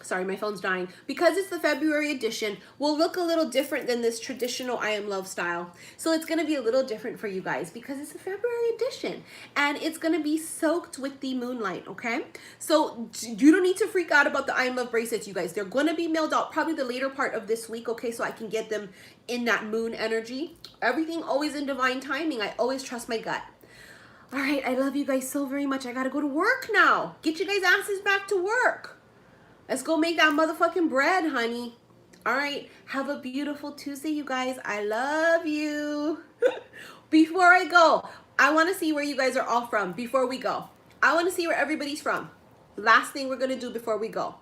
[SPEAKER 1] Sorry, my phone's dying. Because it's the February edition, will look a little different than this traditional I Am Love style. So it's going to be a little different for you guys because it's the February edition. And it's going to be soaked with the moonlight, okay? So you don't need to freak out about the I Am Love bracelets, you guys. They're going to be mailed out probably the later part of this week, okay? So I can get them in that moon energy. Everything always in divine timing. I always trust my gut. All right, I love you guys so very much. I got to go to work now. Get you guys' asses back to work. Let's go make that motherfucking bread, honey. All right. Have a beautiful Tuesday, you guys. I love you. Before I go, I want to see where you guys are all from before we go. I want to see where everybody's from. Last thing we're going to do before we go.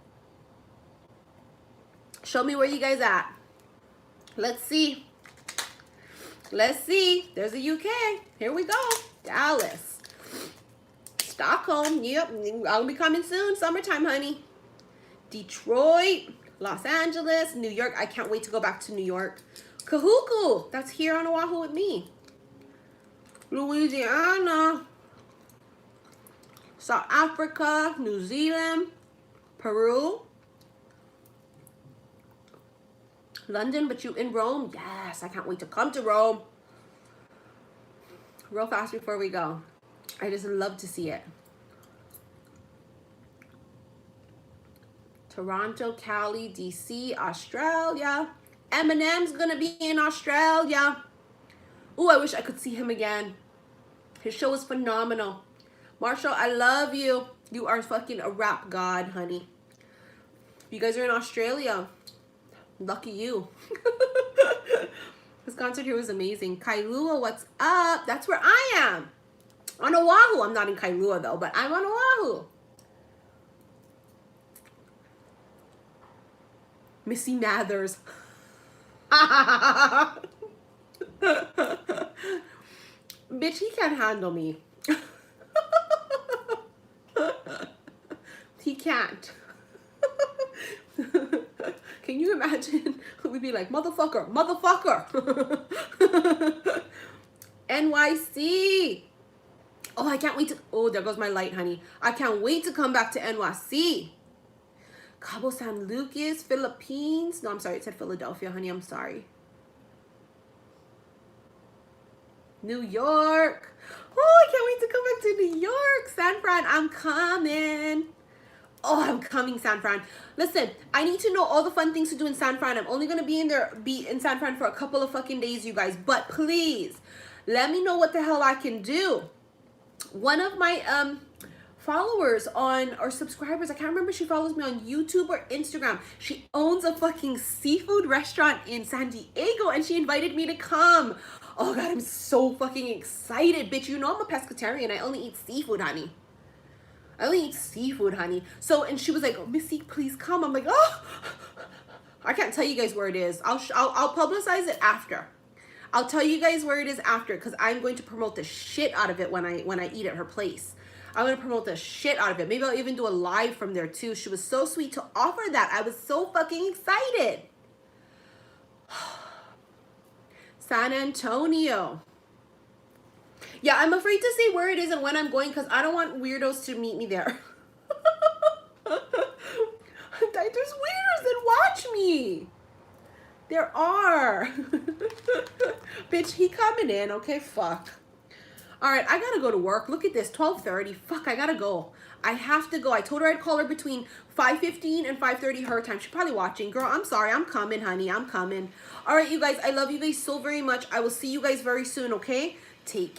[SPEAKER 1] Show me where you guys at. Let's see. Let's see. There's a UK. Here we go. Dallas. Stockholm. Yep. I'll be coming soon. Summertime, honey. Detroit, Los Angeles, New York. I can't wait to go back to New York. Kahuku, that's here on Oahu with me. Louisiana, South Africa, New Zealand, Peru, London, but you in Rome? Yes, I can't wait to come to Rome. Real fast before we go. I just love to see it. Toronto, Cali, DC, Australia. Eminem's gonna be in Australia. Ooh, I wish I could see him again. His show is phenomenal. Marshall, I love you. You are fucking a rap god, honey. You guys are in Australia. Lucky you. This concert here was amazing. Kailua, what's up? That's where I am. On Oahu. I'm not in Kailua though, but I'm on Oahu. Missy Mathers. Bitch, he can't handle me. He can't. Can you imagine? We'd be like, motherfucker, motherfucker. NYC. Oh, I can't wait to... Oh, there goes my light, honey. I can't wait to come back to NYC. Cabo San Lucas, Philippines. No, I'm sorry. It said Philadelphia, honey. I'm sorry. New York. Oh, I can't wait to come back to New York. San Fran, I'm coming. Oh, I'm coming, San Fran. Listen, I need to know all the fun things to do in San Fran. I'm only going to be in San Fran for a couple of fucking days, you guys. But please, let me know what the hell I can do. One of my followers or subscribers, I can't remember if she follows me on YouTube or Instagram. She owns a fucking seafood restaurant in San Diego and she invited me to come. Oh God, I'm so fucking excited. Bitch, you know I'm a pescatarian. I only eat seafood, honey. I only eat seafood, honey. So, and she was like, Missy, please come. I'm like, oh, I can't tell you guys where it is. I'll publicize it after. I'll tell you guys where it is after, because I'm going to promote the shit out of it when I eat at her place. I'm going to promote the shit out of it. Maybe I'll even do a live from there too. She was so sweet to offer that. I was so fucking excited. San Antonio. Yeah, I'm afraid to say where it is and when I'm going because I don't want weirdos to meet me there. There's weirdos that watch me. There are. Bitch, he coming in. Okay, fuck. All right, I gotta go to work. Look at this, 12:30. Fuck, I gotta go. I have to go. I told her I'd call her between 5:15 and 5:30 her time. She's probably watching. Girl, I'm sorry. I'm coming, honey. I'm coming. All right, you guys. I love you guys so very much. I will see you guys very soon, okay? Take care.